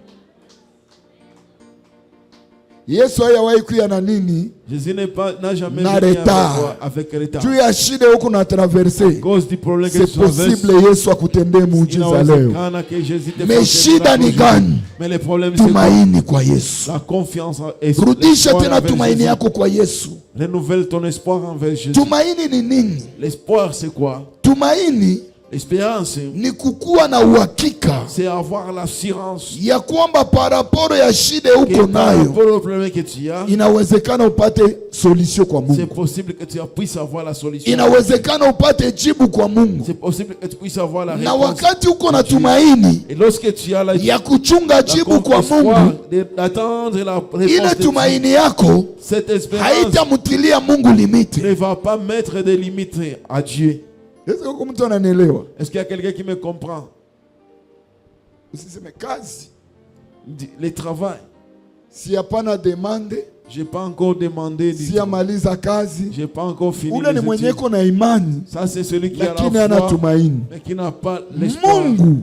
Yesu hayawahi kuya na nini? Jésus n'a jamais Na venu retard. avec retard. Juu ya shida huko na À traverse, cause du problème que c'est tu traverses, possible Yesu akutendee muujiza leo. inawezekana que Jésus te Mais fasse shida un ni miracle gani? aujourd'hui. Mais le problème c'est quoi? Tumaini kwa Yesu. La confiance et Rudisha l'espoir tena envers tumaini Jésus. yako kwa Yesu. Renouvelle ton espoir envers Jésus. Tumaini ni nini? L'espoir c'est quoi? Tumaini L'espérance ni kukuwa na uhakika c'est avoir l'assurance ya kwamba paraporo ya shida que uko par nayo rapport au problème que tu as, inawezekana upate solution kwa c'est Mungu. possible que tu puisses avoir la solution. Inawezekana upate jibu kwa Mungu. C'est possible que tu puisses avoir la Na réponse. wakati uko na tumaini Et lorsque tu as la ya kuchunga jibu kwa Mungu, d'attendre la réponse ile de Dieu, tumaini yako cette espérance haitamtilia Mungu limite. ne va pas mettre des limites à Dieu. Est-ce que mtu ananielewa? Est-ce qu'il y a quelqu'un qui me comprend? Usiseme kazi Le travail, si hapana demande, je n'ai pas encore demandé du si tout. amaliza kazi, Je n'ai pas encore fini ule ni les mwenye études. ko na imani Ça c'est celui qui a lakini la hana foi tumaini. mais qui n'a pas l'espoir. Mungu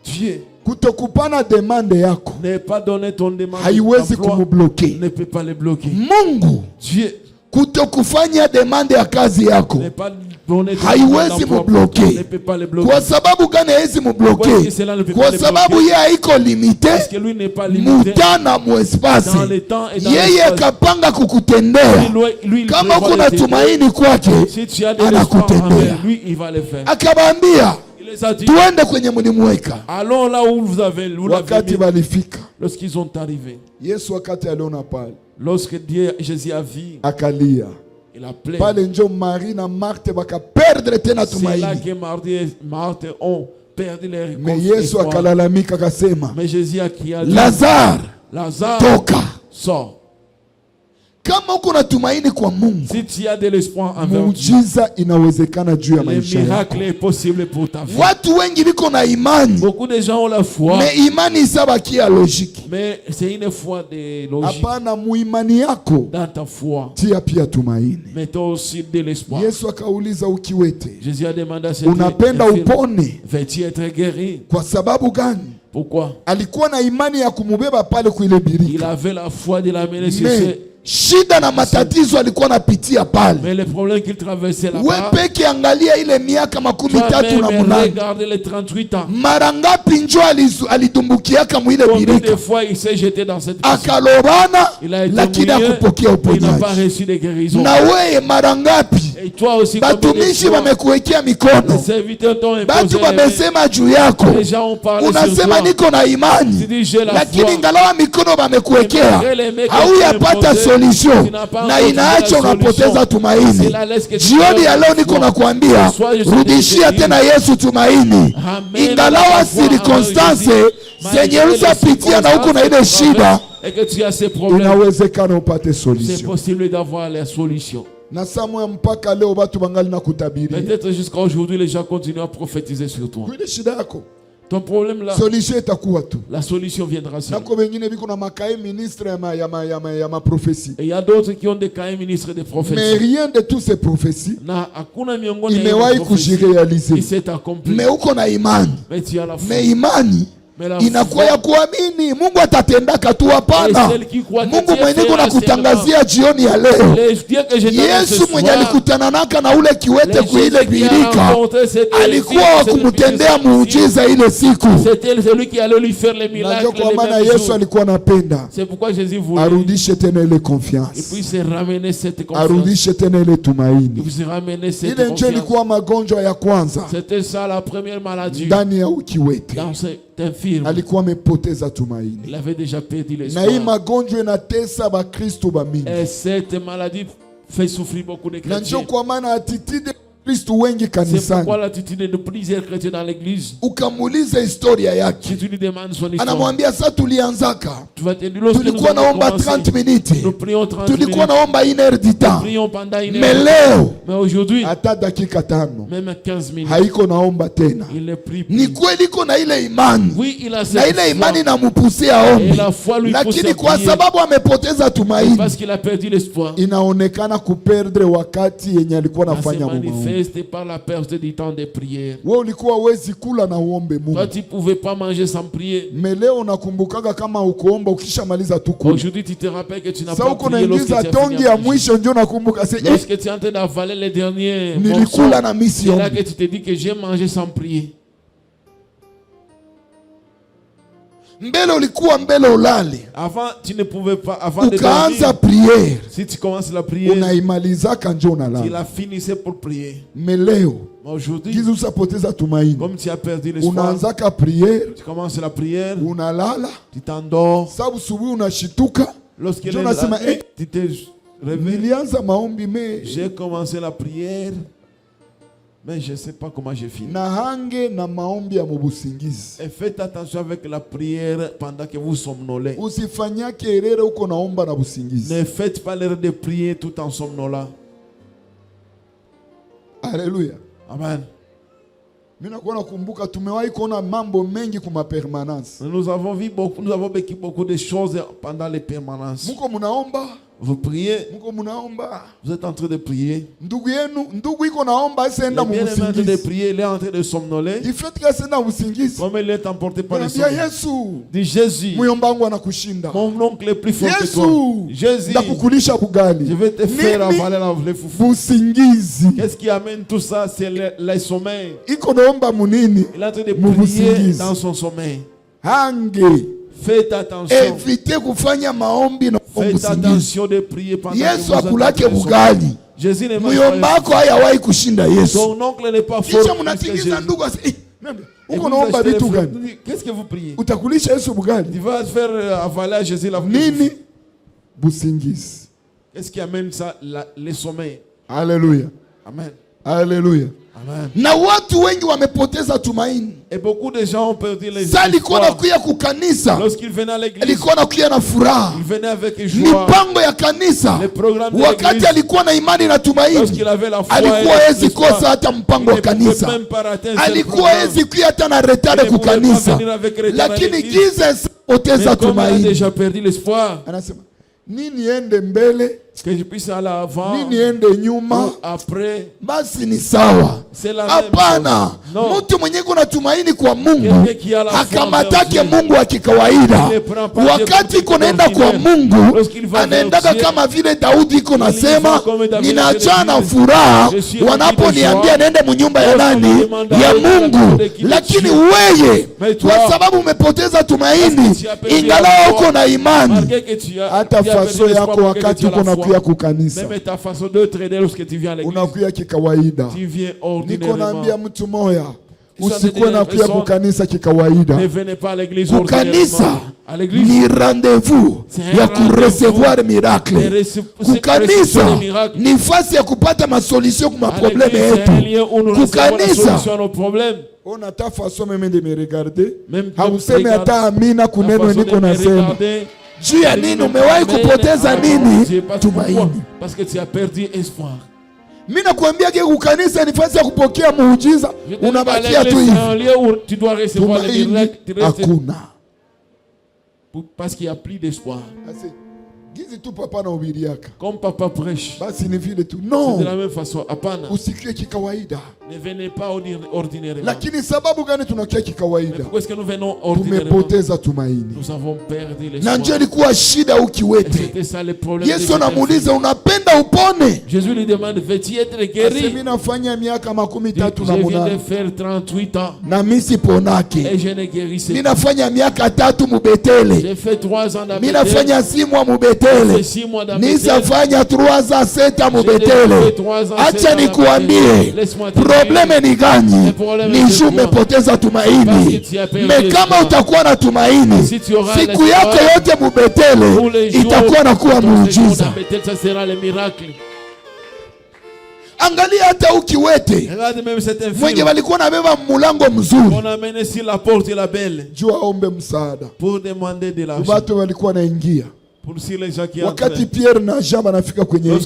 Dieu kutokupana demande yako n'est pas donné ton demande haiwezi d'emploi, kumubloke. ne peut pas les bloquer. Mungu Dieu kutokufanya demande ya kazi yako n'est pas donné ton haiwezi demande d'emploi, mubloke. ne peut pas les bloquer. Kwa sababu gani haiwezi Pourquoi est-ce mubloke? que cela ne peut pas Kwa les sababu bloquer? yeye haiko limite Parce que lui n'est pas limité mutana muespasi. dans le temps et dans Yeye l'espace. kapanga kukutendea. Lui, il Kama prévoit kuna de t'aider. tumaini kwake, Si tu as de l'espoir anakutendea. envers lui, il va le faire. Akawaambia Il les a dit, tuende kwenye mlimuweka. allons là où vous l'avez Wakati mis. walifika, Lorsqu'ils sont arrivés, Yesu wakati aliona pale lorsque Jésus a vu, akalia il a pleuré. pale, njo Marie na Marthe bakaperdre tena C'est là tumaini. que Marthe et Marthe ont perdu leur Me Yesu espoir. akalalamika akasema, Mais Jésus a crié à Dieu, Lazare Lazare, toka. sors. Kama uko na tumaini kwa Mungu, Si tu as de l'espoir envers Dieu, muujiza inawezekana juu ya le maisha yako. miracle est possible pour ta vie. Watu wengi biko na imani, Beaucoup de gens ont la foi, me imani isabakia logiki. mais c'est une foi de logique. Hapana, muimani yako Dans ta foi, tia pia tumaini. mais tu as aussi de l'espoir. Yesu akauliza ukiwete, Jésus a demandé à cet unapenda infirme, upone? veux-tu être guéri? Kwa sababu gani? Pourquoi? Alikuwa na imani ya kumubeba pale kuile Il birika, avait la foi de l'amener sur me ce. shida na matatizo alikuwa anapitia pale. Mais le problème qu'il traversait We là-bas, peke angalia ile miaka makumi tatu na toi-même munane, regarde les 38 ans. mara ngapi njo alitumbukiaka mwile Combien de birika fois il s'est jeté dans cette piscine? akalobana, Il a été lakini mouillé, akupokea il n'a pas uponyaji. reçu de guérison. Na weye mara ngapi Et toi aussi, combien de batumishi fois wamekuwekea les mikono, serviteurs t'ont imposé batu les mains. wamesema juu yako, Les gens ont parlé sur unasema toi. niko na Tu imani, dis j'ai la lakini foi. ngalawa mikono wamekuwekea, Malgré les mecs hauyapata qui t'ont solution imposé, tu n'as pas na encore inaacha trouvé la unapoteza solution. tumaini. C'est la laisse que tu Jioni perds ya la leo niko foi. nakwambia, Sois je rudishia te tena Yesu tumaini, Amen. ingalawa La foi circonstance envers Jésus. zenye Malgré les uzapitia na huko na ile circonstances shida, et que tu as ces problèmes, inawezekana upate c'est solution. possible d'avoir la solution. Na samu ya mpaka leo watu bangali na kutabiri. Peut-être jusqu'à aujourd'hui, les gens continuent à prophétiser sur toi. Kwile shida yako. Ton problème là, Solution itakuwa tu. la solution viendra seule. Nako wengine biko na makae ministre ya ma prophétie. Et il y a d'autres qui ont des cahiers ministres de Mais prophéties. rien de toutes ces prophéties Na hakuna miongoni ya imewahi hizo prophéties kujirealize. qui s'est accompli. Mais uko na imani. Mais tu as la foi. Mais imani Mais la inakuwa foi, ya kuamini Mungu atatendaka tu. et Hapana, celle qui croit que Mungu Dieu mwenye fera kuna kutangazia jioni ya leo. les dieux que je donne ce Yesu mwenye soir, alikutana naka na ule kiwete les kuile Jésus qui a birika rencontré cette alikuwa fille, wa cette kumtendea fille, muujiza ile siku. c'était celui qui allait lui faire les Na miracles ndio kwa les maana mêmes Yesu jours. alikuwa anapenda C'est pourquoi Jésus voulait arudishe tena ile il confiance, puisse ramener cette confiance, arudishe tena ile il tumaini. puisse ramener cette Ile ndio confiance. ilikuwa magonjwa ya kwanza C'était ça la première maladie ndani ya ukiwete, dans cet infirme. alikuwa amepoteza tumaini. Il avait déjà perdu Na hii l'espoir. magonjwa inatesa Bakristo bamingi, Et cette maladie fait souffrir beaucoup de na ndio chrétiens. kwa maana attitude Kristo wengi C'est kanisani, pourquoi l'attitude de plusieurs chrétiens dans l'église, ukamuuliza historia yake, si tu lui demandes son histoire, anamwambia sasa tulianzaka, tu vas te dire, lorsque nous tulikuwa avons naomba commencé, 30 minutes, nous prions 30 tulikuwa minutes, naomba 1 heure du nous temps, prions pendant une mais heure. leo Mais aujourd'hui, hata dakika 5 même 15 minutes, haiko naomba tena. il ne prie Ni plus. kweli iko na ile imani, Oui, il a na cette ile imani foi, inamupusia et ombi, la foi lui pousse lakini à kwa prier, sababu amepoteza tumaini, parce qu'il a perdu l'espoir. inaonekana kuperdre wakati yenye alikuwa Ça se anafanya maombi. manifeste par la perte du temps de prière. Wewe ulikuwa wezi kula na uombe Mungu, Toi, tu ne pouvais pas manger sans prier. mais leo unakumbukaga kama ukuomba ukishamaliza tu kula. Aujourd'hui, tu te rappelles que tu n'as Sasa pas uko prié lorsque naingiza tu as fini tongi à ya manger. mwisho, ndio nakumbuka sasa, Lorsque tu es en train d'avaler les derniers morceaux, nilikula na mimi c'est là siombi. que tu te dis que j'ai mangé sans prier. Mbele ulikuwa mbele ulale, Avant, tu ne pouvais pas. Avant de ukaanza dormir, priere, si tu commences la prière, unaimalizaka njo tu unalala. la finissais pour prier. Mais leo Mais aujourd'hui, giza usapoteza tumaini, comme tu as perdu l'espoir, unaanzaka priere, tu commences la prière, unalala, tu t'endors. sababu subuhi unashituka, Lorsqu'il ndio est unasema la nuit, tu te réveilles. nilianza maombi me J'ai commencé la prière, mais je ne sais pas comment j'ai fini. na hange na maombi ya mubusingizi. Et faites attention avec la prière pendant que vous somnolez. Usifanyake erere uko naomba na busingizi. Ne faites pas l'erreur de prier tout en somnolant. Haleluya. Amen. Mimi nakuwa nakumbuka tumewahi kuona mambo mengi kuma permanence. Nous avons vécu beaucoup de choses pendant les permanences. Muko munaomba, Vous priez, muko munaomba. vous êtes en train de prier. Ndugu iko naomba asienda Le bien-aimé est en train de mubusingizi. prier, il est en train de somnoler. Ifeti asienda mubusingizi. Comme il est emporté par le Anambia sommeil. Yesu, Dit Jésus, muyomba wangu anakushinda. mon oncle est plus fort que toi. Yesu, Jésus, ndakukulisha je bugali. vais te faire Nini? avaler les foufous. Busingizi. Qu'est-ce qui amène tout ça? C'est le sommeil. Iko naomba munini? Il est en train de Mu prier busingizi. dans son sommeil. Hange. Faites attention. Evite kufanya maombi na Faites busingizi. attention de prier pendant que Yesu vous êtes akulake en train de bugali. sommeil. Jésus n'est pas Muyombako hayawahi kushinda Yesu. Son oncle n'est pas fort. Kisha plus que mnatingiza Jésus. ndugu ase, Et uko vous naomba achetez vitu les gani? fruits. Qu'est-ce que vous priez? Utakulisha Yesu bugali. Tu vas faire avaler à Jésus la Nini? Busingizi. Qu'est-ce qui amène ça? Le sommeil. Haleluya. Amen. Haleluya. Amen. Na watu wengi wamepoteza tumaini. Et beaucoup de gens ont perdu les Sasa alikuwa espoirs. nakuya kukanisa, Lorsqu'ils venaient à l'église, alikuwa nakuya na furaha. ils venaient avec joie. Mipango ya kanisa, Les programmes de wakati l'église, alikuwa na imani na tumaini, lorsqu'il avait la foi alikuwa et hezi l'espoir, kosa hata mpango il wa ne pouvait kanisa, même pas rater un seul alikuwa programme. hezi kuya hata na retare Il ne pouvait pas kukanisa, venir avec retard à lakini l'église. giza poteza Mais comme il a tumaini. déjà perdu l'espoir, Anasema nini ende mbele, que je puisse aller avant nini ende nyuma, ou après, basi ni sawa. c'est la même Hapana, chose. Non, mtu mwenye kuna tumaini kwa Mungu quelqu'un qui a la foi akamatake envers Dieu, Mungu wa kikawaida. il ne prend pas Wakati Dieu iko naenda kwa ordinaire. Mungu, Lorsqu'il va anaendaka vers Dieu, kama vile Daudi iko il nasema, va comme David ninaachana na le dit, furaha je suis wanaponiambia rempli de nende munyumba ya Lorsqu'on nani? me demande Ya d'aller dans la Mungu. maison de qui Lakini Dieu. weye Mais toi, kwa sababu umepoteza tumaini, parce que tu as perdu ingalao la foi, uko na imani, malgré que tu as hata tu as perdu faso l'espoir, yako malgré que wakati tu as uko la nakuya foi, kukanisa même ta façon de traiter lorsque tu viens à l'église, unakuya kikawaida. tu viens Niko ordinairement. naambia mtu moya, Ils sont usikuwe des nakuya personnes- kukanisa kikawaida. Ne venez pas à l'église Kukanisa ordinairement. À l'église, ni rendez-vous C'est un ya rendez-vous kuresevoir de miracle. réception Kukanisa des miracles. ni fasi ya kupata masolution kwa À maprobleme l'église, c'est un yetu. lieu où nous recevons la Kukanisa solution à nos problèmes. ona ta façon meme de me regarder, Même hauseme hata amina la kuneno façon niko de me nasema. regarder, juu ya nini? Umewahi kupoteza nini? Tumaini. Parce que tu as perdu espoir. Mimi nakwambia ke kanisa ni nafasi ya kupokea muujiza, unabakia tu hivi. Tu dois recevoir le miracle, hakuna. Parce qu'il y a plus d'espoir. Gizi tu papa na ubiriaka. Comme papa prêche. Basi ni vile tu. Non. C'est de la même façon. Hapana. Usikie kikawaida. Ne venez pas ordinairement. Lakini sababu gani tunakia kikawaida? Pourquoi est-ce que nous venons ordinairement? Tumepoteza tumaini. Nous avons perdu l'espoir. Na ndio ilikuwa shida ukiwete. C'était ça le problème. Yesu anamuuliza unapenda upone? Jésus lui demande veux-tu être guéri? Mimi nafanya miaka 38 na munane. Je viens de faire 38 ans. Na mimi siponake. Et je ne guérissais. Mimi nafanya miaka 3 mubetele. J'ai fait 3 ans dans Mimi nafanya 6 mois mubetele. Nisafanya 3 ans 7 ans mubetele. Acha nikuambie probleme ni gani? Ni juu umepoteza tumaini. Me kama utakuwa na tumaini, siku yako yote mubetele itakuwa na kuwa muujiza. Angalia hata ukiwete mwenye walikuwa nabeba mulango mzuri, juu aombe msaada. Watu walikuwa naingia wakati Pierre na Jean wanafika kwenye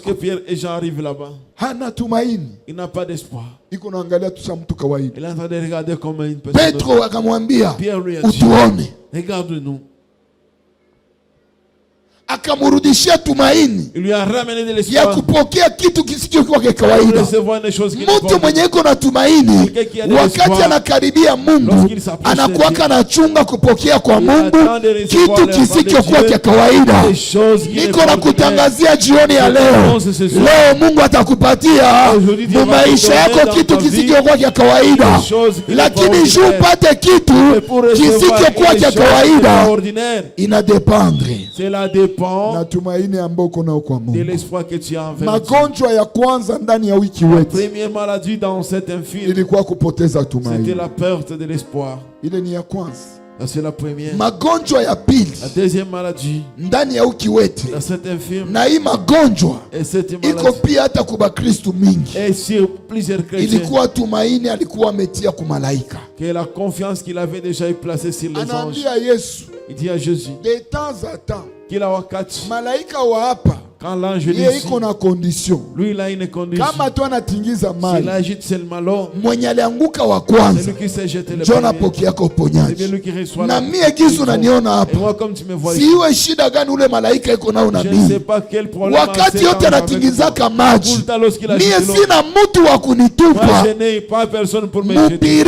hana tumaini, iko naangalia tu sa mtu kawaida. Petro akamwambia utuone, akamurudishia tumaini ya kupokea kitu kisichokuwa kwa kawaida. Mtu mwenye iko na tumaini wakati anakaribia Mungu anakuwa anachunga kupokea kwa Mungu kitu kisichokuwa kwa kawaida. Niko na kutangazia jioni ya leo, Mungu atakupatia maisha yako kitu kisichokuwa kwa kawaida, lakini juu upate kitu kisichokuwa kwa kawaida inadependre na tumaini ambao uko nao kwa Mungu. Magonjwa ya kwanza ndani ya wiki wetu ilikuwa kupoteza tumaini. C'était la perte de l'espoir. Ile ni ya kwanza. C'est la première. Magonjwa ya pili, la deuxième maladie ndani ya wiki wetu, na hii magonjwa iko pia hata kwa Kristo mingi. Et sur plusieurs chrétiens, ilikuwa tumaini alikuwa ametia kwa malaika, que la confiance qu'il avait déjà placée sur les anges. Anaambia Yesu, il dit à Jésus, de temps à temps, kila wakati malaika wa hapa, quand l'ange dit, iko na condition. Lui il a une condition. Kama tu anatingiza mali, s'il agite seulement l'eau, mwenye alianguka wa kwanza, c'est lui qui s'est jeté le Jona pokea kwa uponyaji. C'est lui qui reçoit. Na mie gizu unaniona hapa. Et moi comme tu me vois, si iwe shida gani ule malaika iko nao na mimi, je ne sais pas quel problème. Wakati yote anatingizaka maji, mie sina mtu wa kunitupa. Je n'ai pas personne pour me jeter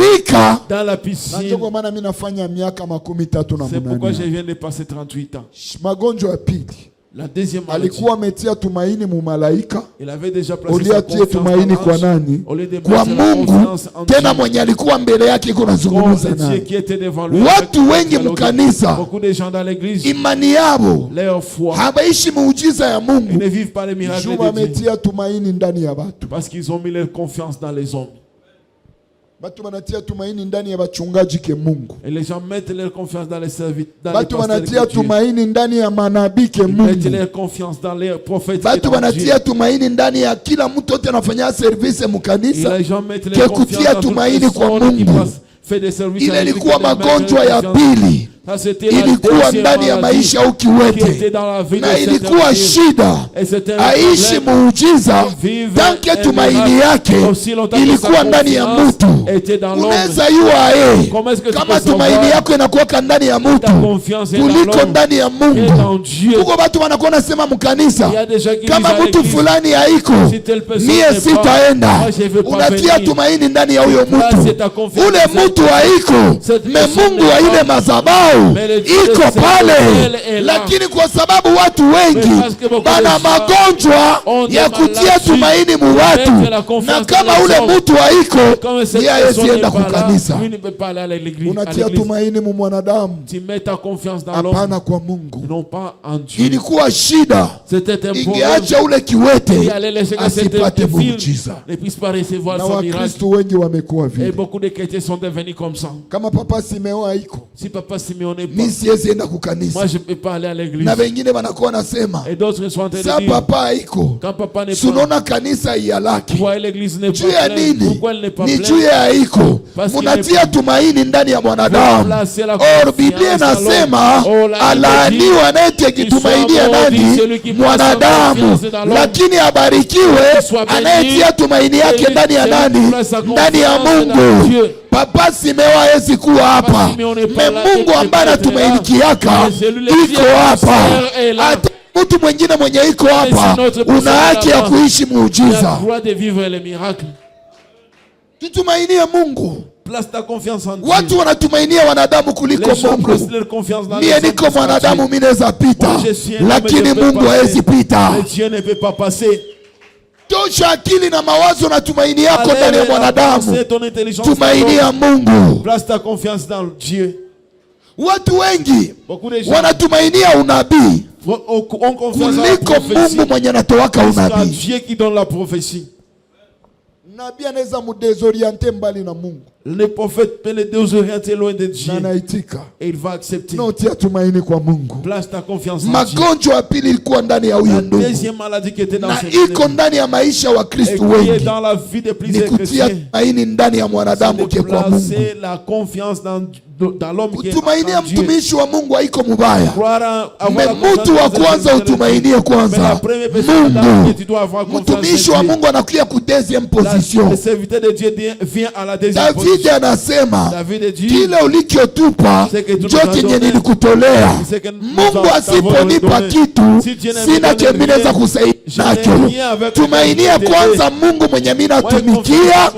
dans la piscine. Ndio kwa maana mimi nafanya miaka 38. C'est pourquoi je viens de passer 38 ans. Magonjwa ya pili, la deuxième maladie, alikuwa ametia tumaini mu malaika. Il avait déjà placé sa confiance tumaini kwa nani? Kwa Mungu. Tena mwenye alikuwa mbele yake iko nazungumza naye. Watu wengi mkanisa, imani yao habaishi muujiza ya Mungu. Ils ne vivent pas les miracles de Dieu. Wametia tumaini ndani ya watu. Parce qu'ils ont mis leur confiance dans les hommes. Batu wanatia tumaini ndani ya wachungaji ke Mungu. Et les gens mettent leur confiance dans les serviteurs. Batu wanatia tumaini ndani ya manabii ke Mungu. Mettent leur confiance dans les prophètes. Batu wanatia tumaini ndani ya kila mtu yote anafanya service mukanisa. Et les gens mettent leur confiance dans tumaini kwa Mungu. Ile ilikuwa magonjwa ya pili, ilikuwa ndani ya maisha ukiwete, na ilikuwa shida aishi muujiza tanke tumaini yake ilikuwa ndani ya mtu. Unaweza yua kama tumaini yako inakuwa ndani ya mtu kuliko ndani ya Mungu. Kuko watu wanakuwa nasema mkanisa, kama mtu fulani haiko mie sitaenda. Unatia tumaini ndani ya huyo mtu, ule mtu haiko me Mungu wa ile madhabahu iko pale. Lakini kwa sababu watu wengi bana magonjwa ya kutia tumaini mu watu, na kama ule mtu haiko yeye asienda kwa kanisa. Unatia tumaini mu mwanadamu, hapana kwa Mungu. Ilikuwa shida, ingeacha ule kiwete asipate muujiza. Na Wakristo wengi wamekuwa vile. Kama Papa Simeo haiko, si Papa Simeo mais on n'est pas. Mimi siwezi enda Moi, kukanisa. je ne peux pas aller à l'église. Na wengine wanakuwa nasema, Et d'autres sont en train sa de dire, papa haiko. quand papa n'est pas, Sunaona kanisa iyalaki. pourquoi l'église n'est Juu ya pas pleine? nini? Pourquoi elle n'est pas Ni pleine? juu ya haiko. Parce qu'il Munatia n'est pas- tumaini ndani ya mwanadamu. Placez la Or confiance Biblia en inasema l'homme. Oh, la alaaniwa Bible anayetumainia dit, nani? celui qui place Mwanadamu. sa confiance dans l'homme. Lakini abarikiwe Soit béni, anayetia tumaini yake celui- ndani ya celui nani? qui place sa Ndani ya confiance dans Mungu. Dieu. Papa Simeo hawezi kuwa hapa. Simeon n'est Me pas là, Mungu il ambaye n'est anatumainikiaka pas là. Celui le iko Dieu hapa. Seigneur est là. Hata mtu mwingine mwenye iko hapa si notre personne una haki ya là-bas, kuishi Tu as muujiza. le droit de vivre les miracles. Tutumainie Mungu. Place ta confiance en Dieu. Watu wanatumainia wanadamu kuliko Les gens placent Mungu. leur confiance dans les Mie hommes niko parce que mwanadamu, Dieu- mimi naweza pita, Moi, je suis un homme, lakini je peux Mungu passer. hawezi pita. Mais Dieu ne peut pas passer. Tosha akili na mawazo na tumaini yako ndani ya Allez, mwanadamu. avancer ton intelligence dans Tumainia l'homme. Mungu. Place ta confiance dans Dieu. Watu wengi Beaucoup de gens wanatumainia unabii ont confiance en la kuliko prophétie. Mungu mwenye anatowaka Parce qu'à unabii. Dieu qui donne la prophétie. Nabii anaweza mudezoriente mbali na Mungu Le prophète peut le désorienter loin de Dieu. na anaitika. Et il va accepter. Tia tumaini kwa Mungu. Place ta confiance en Dieu. Magonjwa ya pili ilikuwa ndani ya huyu La ndugu deuxième maladie qui était dans na cette iko ndani ya maisha wa et Kristo qui est wengi dans la vie de ni plusieurs kutia chrétiens. tumaini ndani ya C'est mwanadamu de ke kwa Mungu. placer la confiance dans l'homme qui est Kutumainia en Dieu. mtumishi wa Mungu haiko mubaya. Croire avoir la Mtu wa confiance kwanza dans utumainie Mais la kwanza première personne dans Mungu. laquelle tu dois avoir confiance Mtumishi wa en Dieu. Mungu anakuja ku deuxième position. Le serviteur de Dieu vient à la deuxième David position. anasema David dit, kile ulikiotupa C'est que tu njo nous as kenye donné. nilikutolea. C'est que nous Mungu t'avons asiponipa donné. kitu Si Dieu n'avait sina donné kembi naweza rien, kusaidia je n'ai nacho. rien avec Tumainia lequel kwanza Mungu mwenye mimi natumikia,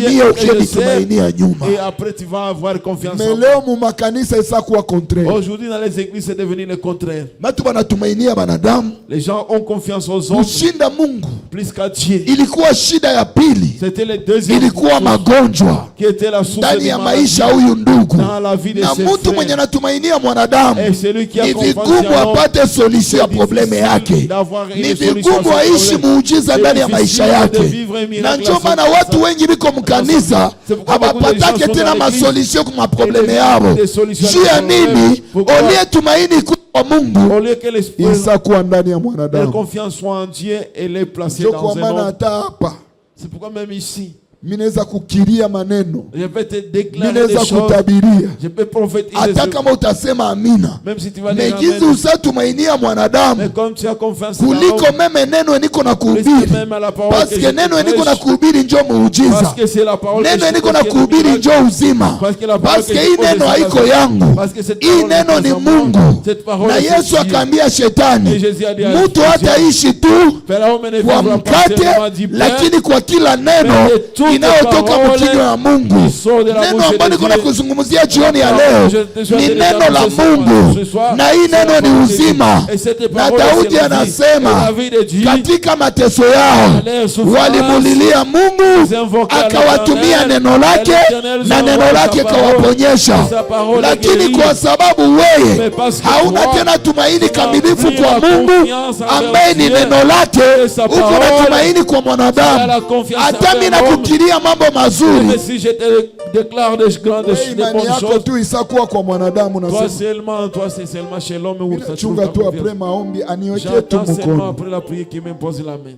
niyo ukinitumainia nyuma. Et après tu vas avoir confiance en Mais leo mu makanisa isakuwa contraire. Aujourd'hui dans les églises c'est devenu le contraire. Batu banatumainia banadamu Les gens ont confiance aux hommes kushinda Mungu. plus qu'à Dieu. Ilikuwa shida ya pili, C'était le deuxième ilikuwa chose magonjwa qui était la source ndani de ya maladie maisha huyu ndugu. dans la vie de Na ses mtu mwenye frères. anatumainia mwanadamu Et celui qui a ni confiance vigumu en l'homme, apate solution ya c'est probleme difficile yake, d'avoir une ni solution vigumu à son aishi problème. muujiza C'est ndani ya difficile maisha de yake. vivre un miracle Na à ndio son maana passage. watu wengi biko mkanisa C'est pourquoi beaucoup de gens hawapatake sont tena dans l'église. masolution kwa Et maprobleme les yao. des solutions Juu ya à leurs problèmes. nini? Pourquoi? Olie tumaini kwa Mungu Au lieu que l'esprit isakuwa ndani ya de mwanadamu. confiance soit en Dieu et les placer Ndio dans kwa un maana homme. hata hapa C'est pourquoi même ici, mimi naweza kukiria maneno, je peux te mimi déclarer des naweza choses. kutabiria, Je peux prophétiser. hata kama utasema amina. Même si tu vas dire Megizi amen. usatumainia Mais mwanadamu comme tu as confiance dans kuliko l'homme, meme neno niko na plus que kuhubiri, même à la parole que paske je te neno niko na prêche, kuhubiri njo muujiza. parce que c'est la parole que Neno je te niko na prêche qui est kuhubiri miracle. njo uzima, Parce que la parole paske que je hii pose neno est haiko la vie. yangu, Parce que cette hii parole neno n'est ni pas en moi. Mungu. Cette parole Na est Yesu Dieu. akaambia Et shetani, Jésus a dit à mtu Dieu, hataishi tu Fais l'homme ne kwa vivra pas mkate, seulement du pain, lakini kwa kila neno mais de toutes inayotoka paroles mkinywa ya Mungu. qui sort de la Neno bouche ambalo de niko na Dieu. kuzungumzia jioni ya Je leo te souhaite ni de neno la l'annoncer Mungu, ce soir. na hii C'est la neno ni parole de Dieu. uzima. Et cette Na parole, Daudi c'est la vie. anasema Et la vie de Dieu, katika mateso yao leur souffrance, walimulilia Mungu, ils invoquaient akawatumia l'Éternel, neno lake et l'Éternel na neno envoie lake sa parole, kawaponyesha. et sa parole Lakini guérit. kwa sababu wewe Mais parce que hauna toi, tena tumaini tu kamilifu n'as kwa pris la Mungu confiance envers ambaye ni Dieu neno lake, et sa uko na parole, tumaini kwa tu as la mwanadamu. confiance Hata envers mimi l'homme. nakukiria mambo Mais mazuri, si je te déclare des grandes, des imani bonnes yako choses, tu isakuwa kwa mwanadamu. toi c'est seulement chez l'homme où ça trouve Chunga ta tu confiance. après maombi aniwekee tu J'attends seulement mkono. après la prière qui m'impose la main.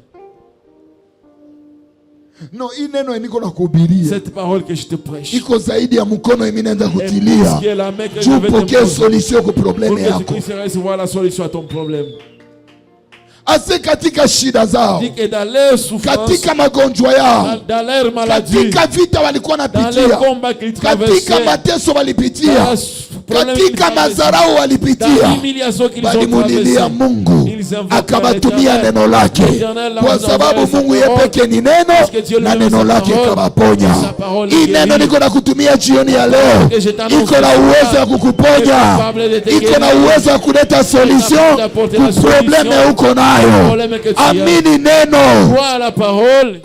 No, hii neno niko na kuhubiria Cette parole que je te prêche, iko zaidi ya mkono mimi naenda est plus kutilia que la main que je juu vais te pokee poser solution kwa pour probleme que tu yako. puisses recevoir la solution à ton problème. Ase katika shida zao, Dis que dans leurs souffrances, katika magonjwa yao, dans leurs maladies, katika vita walikuwa dans napitia, les combats qu'ils katika traversaient, mateso dans walipitia, les problèmes qu'ils katika traversaient, mazarau dans walipitia, l'humiliation qu'ils ont walimulilia traversée, Mungu ils invoquaient akabatumia l'Éternel. neno lake, L'Éternel leur kwa a sababu envoyé Mungu sa yeye parole, peke ni neno parce que Dieu na lui-même neno sa lake parole, kawaponya. sa parole Hii guérit. neno niko na kutumia jioni ya leo, Que je t'annonce iko na ce uwezo soir, wa kukuponya, capable de te iko na guérir, uwezo wa kuleta solution d'apporter ku la solution probleme uko nayo. problème que tu as. Amini neno. Crois à la parole.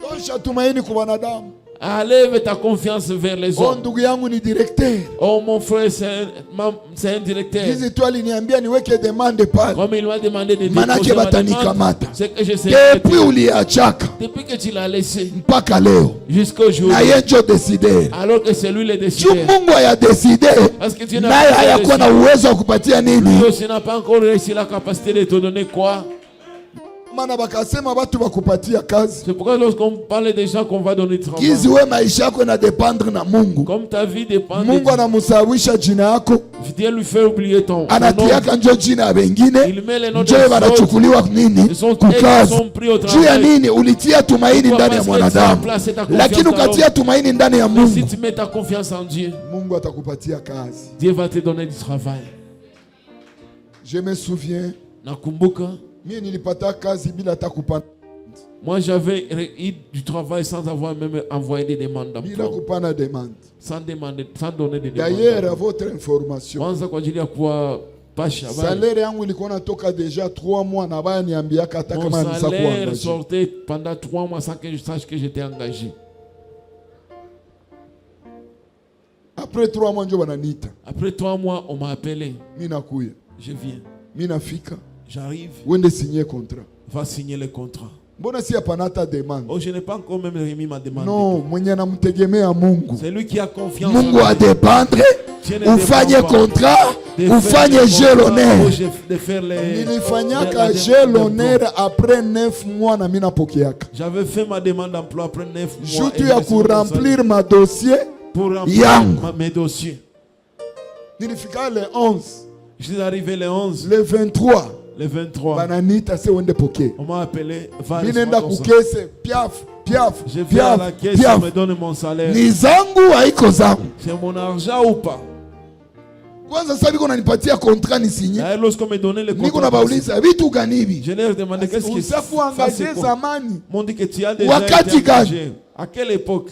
Tosha tumaini kwa wanadamu. Enlève ta confiance vers les Oh, hommes. ndugu yangu ni directeur. Oh, mon frère, c'est un directeur. Hizi tu aliniambia niweke demande pale. Comme il m'a demandé de Manake déposer ma batanikamata. demande, c'est que je sais Depuis uliachaka depuis que tu l'as laissé mpaka leo. jusqu'au jour Na yeye ndio décider. alors que c'est lui le Juu décideur. Mungu haya décider. Parce que Dieu n'a Naye pas hayakuwa na décidé. uwezo wa kupatia nini? Dieu n'a pas encore réussi la capacité de te donner quoi. Maana bakasema watu bakupatia kazi. C'est pourquoi lorsqu'on parle des gens qu'on va donner du travail, Kizi we maisha yako na dependre na Mungu. comme ta vie dépend de Mungu Dieu, anamusawisha jina yako. Dieu lui fait oublier ton nom. Anatiaka njo jina ya wengine. Il met les noms Njo des autres. wanachukuliwa nini? Ils sont Kukazi. pris au Juu ya travail. nini? Ulitia tumaini Pourquoi? ndani ya Parce que tu as mwanadamu, placé ta confiance lakini dans ukatia l'homme. tumaini ndani ya Mais si Mungu, tu mets ta confiance en Dieu, Mungu atakupatia kazi. Dieu va te donner du travail. Je me souviens, Nakumbuka, mimi nilipata kazi bila hata kupana, moi j'avais eu du travail sans avoir même envoyé des demandes bila d'emploi. kupana demande. Sans demander, sans donner des D'ailleurs, demandes. à votre information, Kwanza kwa ajili ya kuwa pasha habari. salaire yangu ilikuwa natoka deja 3 mois na baya niambiaka hata Mon kama nisa salaire kuangaje. sortait pendant 3 mois sans que je sache que j'étais engagé. Après 3 mois njo bananiita. Après 3 mois, on m'a appelé. Mimi nakuya. Je viens. Mimi nafika. J'arrive. Wende signer contrat. Va signer le contrat. Mbona si hapana hata demande? Oh, je n'ai pas encore même remis ma demande. Non, mwenye namtegemea Mungu. C'est lui qui a confiance Mungu en a Dieu. dépendre, Dieu ne ufanye dépend pas contrat, de faire ufanye le jeu contrat, l'honneur. de faire les- Nilifanyaka la- jeu l'honneur après 9 mois na mimi napokeaka. J'avais fait ma demande d'emploi après 9 mois. Jutu et ya je suis kuremplir ma dossier, pour remplir yangu. mes dossiers. nilifika le 11, Je suis arrivé le 11, le 23, le 23. bananita se wende poke. On m'a appelé. Va, Mimi laisse-moi nenda ton salaire. kukese, piaf, piaf, Je vais à la piaf, caisse, on piaf. me donne mon salaire. Ni zangu haiko zangu. C'est mon argent ou pas? Kwanza sasa biko nanipatia contrat ni signé. D'ailleurs, lorsqu'on me donnait le Niko contrat, na bauliza vitu gani hivi? je leur demandais qu'est-ce que Usafu ça, engagé c'est quoi? zamani. Ils m'ont dit que tu as déjà Wakati été gani? engagé. À quelle époque?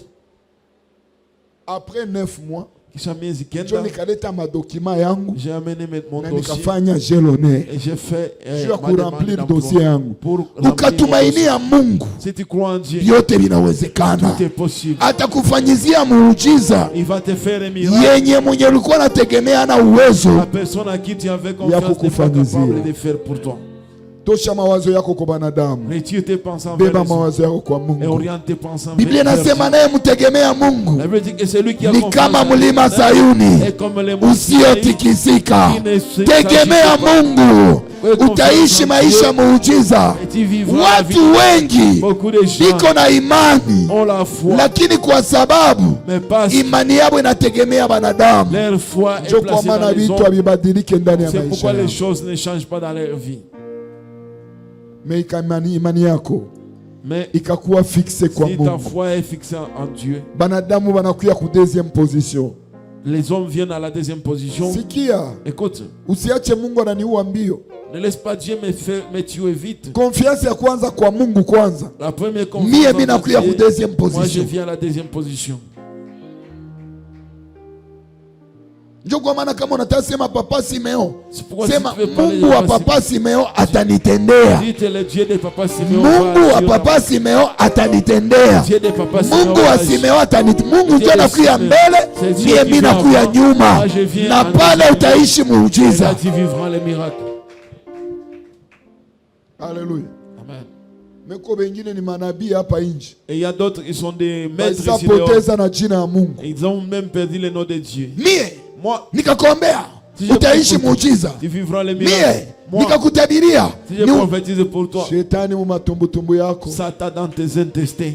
Après 9 mois, Kisha miezi njo kenda, nikaleta madokima yangu j'ai amené mon na dossier nikafanya jeu l'honneur. et j'ai fait Juu ya ma demande kuremplir d'emploi. dossier yangu. Pour remplir mon dossier. Ukatumainia Mungu, Si tu crois en Dieu, vyote vinawezekana. tout est possible. Atakufanyizia muujiza Il va te faire un miracle. yenye mwenye ulikuwa unategemea na uwezo. La personne à qui tu avais confiance n'est pas kukufanyizia. capable de faire pour toi. Tosha mawazo yako kwa banadamu, Retire tes pensées vers beba les hommes mawazo yako kwa et Mungu. oriente tes pensées Biblia vers inasema Dieu. naye mtegemea Mungu La Bible dit que c'est lui qui a ni confiance kama en mlima Dieu. Sayuni Et comme les montagnes, usiotikisika. qui ne se Tegemea s'agite pas. Mungu, Wewe utaishi confiance en maisha Dieu. muujiza. Et tu vivras la vie. Watu wengi Beaucoup de gens biko na imani, ont la foi, lakini kwa sababu mais pas imani yao inategemea banadamu, leur foi est ndio kwa placée maana dans les vitu hommes. havibadilike ndani ya C'est maisha pourquoi les yao. choses ne changent pas dans leur vie. Mais imani yako Mais ikakuwa fixe kwa si ta Mungu, foi est fixée en Dieu, banadamu banakuya ku deuxième position. les hommes viennent à la deuxième position. Sikia, Écoute, usiache Mungu ananiua mbio. ne laisse pas Dieu me tuer vite. Confiance ya kwanza kwa Mungu kwanza. La première Mie confiance mimi en nakuya ku Dieu, deuxième moi je position. viens à la deuxième position. Ndio kwa maana kama unataka sema papa Simeo, C'est pourquoi si sema tu veux parler de Mungu wa Papa papa Simeo atanitendea. Dites le Dieu de Papa Simeon. Mungu va wa agir papa Simeo atanitendea. Dieu de Papa Simeon Mungu va wa agir. Simeo atanit. Mungu Dieu ndio de anakuya Simeon. mbele, C'est Dieu mie qui mimi vient nakuya avant. nyuma. Moi, je viens Na en pale deuxième. utaishi Et là muujiza. tu vivras les miracles. Haleluya. Amen. Meko bengine ni manabii hapa nje. Et il y a d'autres qui sont des maîtres ici dehors. Basapoteza na jina ya Mungu. Ils ont même perdu le nom de Dieu. Mie Moi, nikakuombea si je utaishi prie pour toi, muujiza. tu vivras les miracles. Mie Moi, nikakutabiria si je ni prophétise pour toi, shetani mu matumbutumbu yako. Satan dans tes intestins.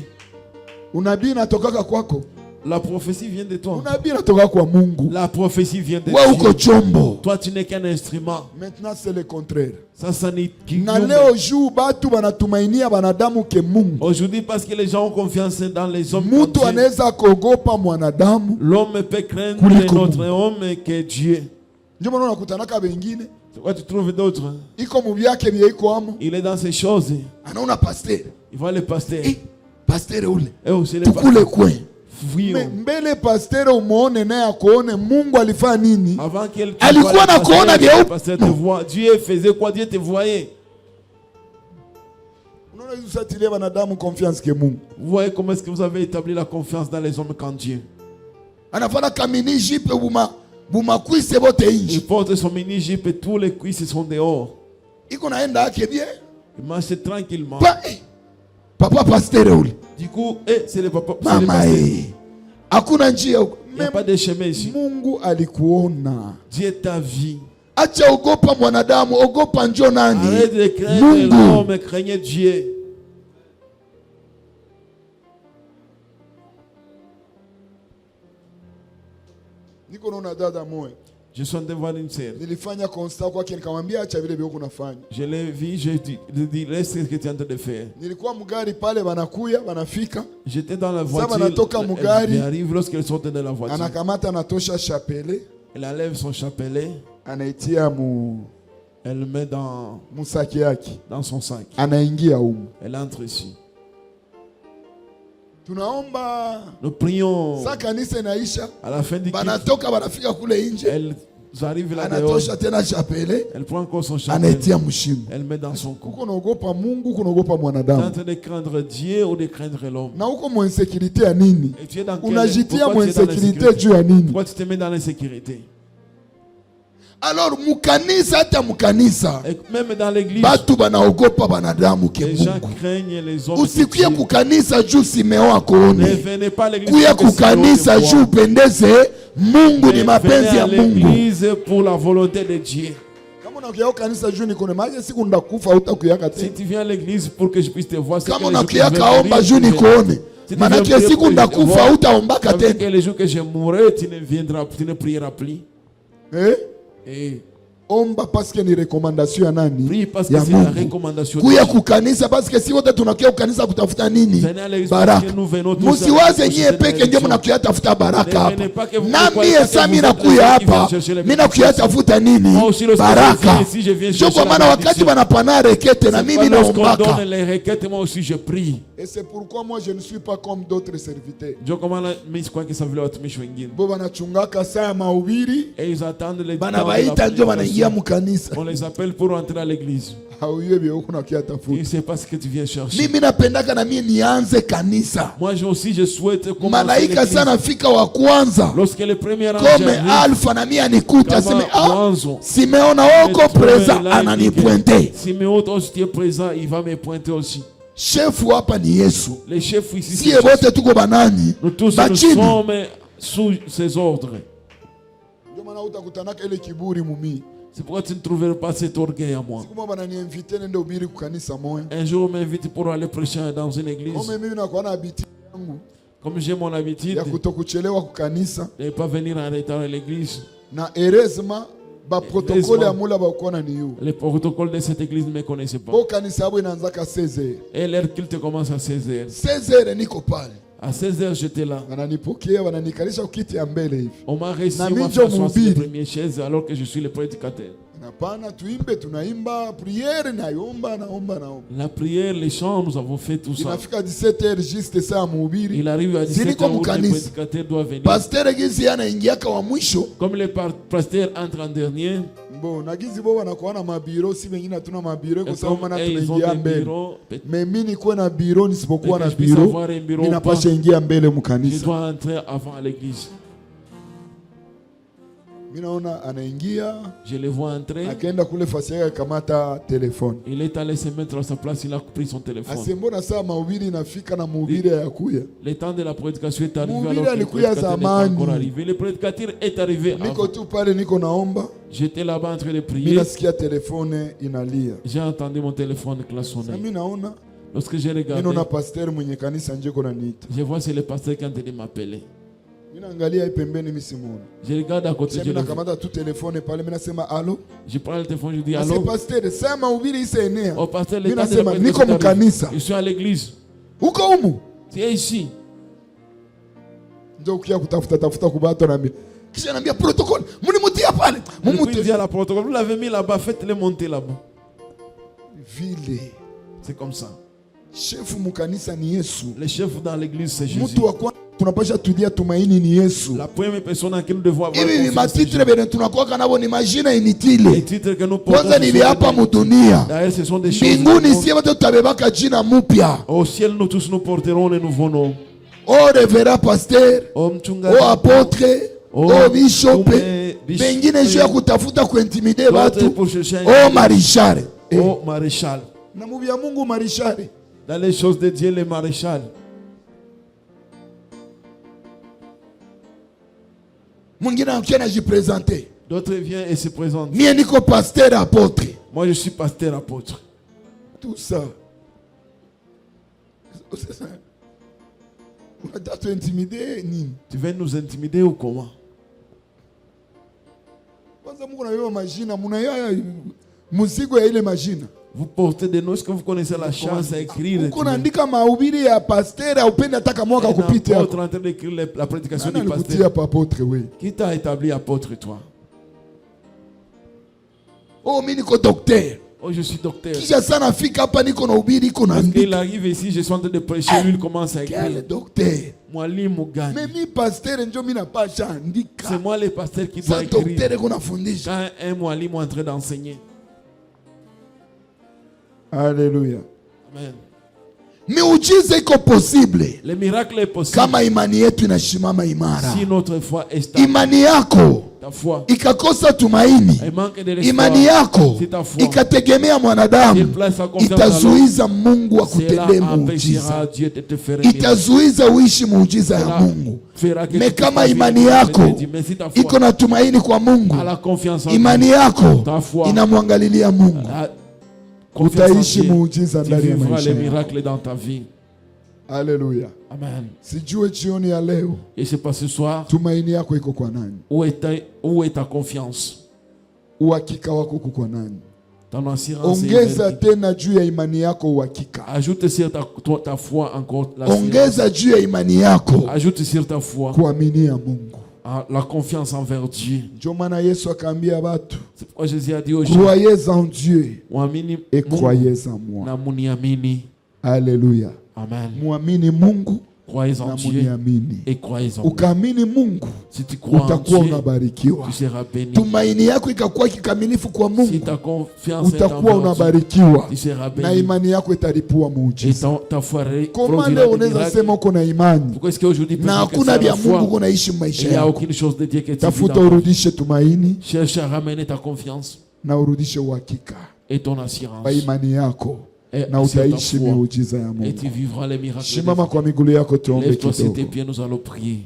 Unabii natokaka kwako. La prophétie vient de toi. Unabii natoka kwa Mungu. La prophétie vient de Wewe uko Dieu. chombo. Toi, tu n'es qu'un instrument. Maintenant c'est le contraire. Ça n'est Na leo juu batu banatumainia banadamu ke Mungu. aujourd'hui, parce que les gens ont confiance dans les hommes. Mtu comme Dieu, anaweza kuogopa mwanadamu. l'homme peut craindre Kuliko notre Mungu. homme que Dieu. Ndio maana unakutanaka wengine C'est quoi tu trouves d'autres? iko mu byake bye iko amo. Il est dans ces choses. Anaona pasteur. Il va le pasteur. Pasteur ule. Eh oh, c'est le Tukule pasteur. kwe. Oui, oh. Mbele pasteur umuone naye akuone Mungu alifanya nini? Avant qu'elle Alikuwa na kuona le vyeupe. pasteur te voit. Dieu faisait quoi? Dieu te voyait. Unaona Vous voyez comment est-ce que vous avez établi la confiance dans les hommes qu'en Dieu. Il porte son mini-jupe et tous les cuisses sont dehors. Il marche tranquillement. Papa pasteur. Du coup, c'est le papa. Mama, il n'y a pas de chemin ici. Mungu alikuona. Dieu t'a vu. Acha ogopa mwanadamu, ogopa njo nani? Arrête de craindre l'homme, craignez Dieu. Niko naona dada moyo. Je suis devant une sœur. Nilifanya constat kwake nikamwambia acha vile vile unafanya. Je l'ai vu, je dis laisse ce que tu es en train de faire. Nilikuwa mugari pale wanakuya, wanafika. J'étais dans la voiture. Sasa wanatoka mugari. Elle arrive lorsqu'elle sortait de la voiture. Anakamata anatosha chapelet. Elle enlève son chapelet. Anaitia mu. Elle le met dans musaki yake. Dans son sac. Anaingia huko. Elle entre ici. Tunaomba. Nous prions. Sa kanisa inaisha. À la fin du culte. Banatoka banafika kule nje. Elle arrive là dehors. Anatosha tena chapelet. Elle prend encore son chapelet. Anaitia mshimo. Elle met dans son cou. Kuko naogopa Mungu, kunaogopa mwanadamu. Tu es en train de craindre Dieu ou de craindre l'homme. Na uko mu insécurité ya nini? Et tu es dans unajitia mu insécurité juu ya nini? Pourquoi tu te mets dans l'insécurité? Alors mukanisa hata mukanisa même dans l'église batu banaogopa banadamu ke les gens craignent les hommes. Usikuye kukanisa juu Simeo akuone. Ne venez pas à l'église. Kuya kukanisa juu upendeze Mungu, ni mapenzi ya Mungu. L'église pour la volonté de Dieu. Kama unakuya kukanisa juu nikone maana siku ndakufa utakuyaka tena. Si tu viens à l'église pour que je puisse te voir, kama unakuya kaomba juu nikuone maana siku ndakufa utaombaka tena. Que les jours que je mourrai, tu ne viendras, tu ne prieras plus. Omba parce que ni recommandation ya nani? Prie parce que c'est la recommandation. Kuya kukanisa parce que si wote tunakuya kukanisa kutafuta nini? Baraka. Musiwaze nyie peke ndio mnakuya tafuta baraka hapa. Na mie sasa mimi nakuya hapa, mimi nakuya tafuta nini? Baraka. Sio kwa maana wakati wanapana rekete na mimi naombaka. Moi aussi je prie. Et c'est pourquoi moi je ne suis pas comme d'autres serviteurs. Ndio kwa maana mimi sikwa kisavile watumishi wengine. Bo wanachungaka saa mahubiri. Et ils attendent les banabaita ndio wanaingia mkanisa. On les appelle pour entrer à l'église. Il ne sait pas ce que tu viens chercher. Mimi napendaka na mimi nianze kanisa. Moi aussi je souhaite commencer. Malaika sana fika wa kwanza. Lorsque le premier ange comme alpha na mimi anikuta sema Simeona oko présent ananipointe. Simeon aussi tu es présent, il va me pointer aussi. Chef hapa ni Yesu. Les chefs ici. Si wote tuko banani? Nous tous nous sommes sous ses ordres. Ndio maana utakutanaka ile kiburi mumi. C'est pourquoi tu ne trouveras pas cet orgueil à moi. Un jour, on m'invite pour aller prêcher dans une église. Comme j'ai mon habitude de ne pas venir en retard à l'église. Les protocoles de cette église ne me connaissaient pas. Et leur culte commence à 16h. 16h, niko pale. À 16h, j'étais là. On m'a reçu, on m'a fait asseoir sur la première chaise alors que je suis le prédicateur. La prière, les chants, nous avons fait tout ça. Il arrive à 17h où le prédicateur doit venir. Comme le pasteur entre en dernier, comme ils ont des bureaux, mais mimi kuwe na bureau nisipokuwa na bureau ninapasha ingia mbele mkanisa. Je dois entrer avant l'église. Minaona anaingia, je le vois entrer. Akaenda kule fasi yake akamata telefone. Il est allé se mettre à sa place, il a pris son téléphone. Asembona saa mahubiri inafika na mhubiri hayakuya. Le temps de la prédication est arrivé alors que le prédicateur n'est pas encore arrivé. Le prédicateur est arrivé avant. Niko tu pale niko naomba. J'étais là-bas en train de prier. Mimi nasikia telefone inalia. J'ai entendu mon téléphone klaxonner. Mimi naona. Lorsque j'ai regardé, mimi naona pasteur mwenye kanisa nje kona niita. Je vois c'est le pasteur qui est en train de m'appeler. Je regarde à côté de lui. Je prends le téléphone, je dis allô. Oh pasteur, je suis à l'église. Tu es ici. Vous l'avez mis là-bas, faites-le monter là-bas. C'est comme ça. Chef mukanisa ni Yesu. Le chef dans l'église c'est Jésus. tunapasha tudia tumaini ni Yesu. La première personne à qui nous devons avoir Hivi confiance, c'est matitre Jésus. bene tunakuwa nabo ni majina Les inutile. titres que nous portons, Kwanza ce nili sont hapa des- mudunia. D'ailleurs, ce sont des choses. Mbinguni du monde. sie wote tutabebaka jina mupya. Au ciel, nous tous nous porterons les nouveaux noms. O revera pasteur, Oh mchungaji, o apotre, Oh, o bishop, tume, bishop, bengine juu ya kutafuta kuintimide d'autres watu. pour chercher O marishare. Oh maréchal. Na mubya Mungu marishare. Dans les choses de Dieu, les maréchal. Mwingine anakuja anajipresente. D'autres viennent et se présentent. Mie niko pasteur apotre. Moi, je suis pasteur apôtre. Tout ça. Unataka tuintimide nini? Tu veux nous intimider ou comment? Kwanza Mungu anabeba majina, mnayaya mzigo ya ile majina. Vous portez des noms, est-ce que vous connaissez la chance à écrire? Uko naandika mahubiri ya pasteur au penda taka mwaka kupita Apôtre hapo. en train d'écrire la prédication Nani du alikutia pasteur. pa apotre wewe? Qui t'a établi apôtre, toi? Oh, mimi niko docteur. Oh, je suis docteur. Kisha sana fika hapa niko na ubiri niko Parce qu'il naandika. arrive ici, je suis en train de prêcher, lui, il commence à Quel écrire. docteur? Mwalimu gani? Mimi pasteur ndio mimi napasha andika. C'est moi le pasteur qui doit Sa écrire. docteur iko nafundisha. Quand un mwalimu est en train d'enseigner. Haleluya. Amen. Miujiza iko possible Le miracle est possible kama imani yetu inasimama imara. si notre foi est stable. Imani yako Ta foi, ikakosa tumaini, elle manque de imani l'espoir. yako Si ta foi, ikategemea s'il mwanadamu, place sa confiance dans l'homme, itazuiza Mungu cela akutendee empêchera muujiza, Dieu de te faire un miracle. itazuiza uishi muujiza ya Cela Mungu. fera que Me tu kama puisses imani vivre yako avec Dieu. Mais si ta foi iko na tumaini kwa Mungu, a la confiance en imani Dieu, yako ta foi inamwangalilia Mungu, a confiance utaishi en Dieu, muujiza tu ndani ya vivras maisha les yako. miracles dans ta vie. Haleluya. Amen. Sijue jioni ya leo Et c'est pas ce soir, tumaini yako iko kwa nani? où est ta confiance? Uhakika wako uko kwa nani? Ton assurance est Ongeza évertie. tena juu ya imani yako uhakika. Ajoute sur ta foi encore la Ongeza juu ya imani yako Ajoute sur ta foi kuaminia Mungu. la confiance envers Dieu. Ndio maana Yesu akaambia watu, C'est pourquoi Jésus a dit aux gens, croyez en Dieu muamini et Mungu croyez en moi. na muniamini. Haleluya. Amen. Muamini Mungu Croyez en na Dieu muniamini. et croyez en moi. Ukaamini Mungu Si tu crois en utakuwa Dieu, unabarikiwa. tu seras béni. Tumaini yako ikakuwa kikamilifu kwa Si Mungu, ta confiance est utakuwa envers Dieu, unabarikiwa tu seras na béni. imani yako italipua Et muujiza. ta foi Koma produira leo des unaweza miracles. sema uko na imani Pourquoi est-ce qu'aujourd'hui, na peut-être que hakuna c'est vya la foi, Mungu kunaishi il maisha n'y a yako? aucune chose de Dieu que tu vis Tafuta dans ta vie. urudishe tumaini Cherche à ramener ta confiance na urudishe uhakika et ton assurance. kwa imani yako Et na sur ta utaishi foi. miujiza ya Et tu Mungu. vivras les miracles. de Simama Dieu. kwa miguu yako tuombe Lève-toi sur tes kidogo. pieds, nous allons prier.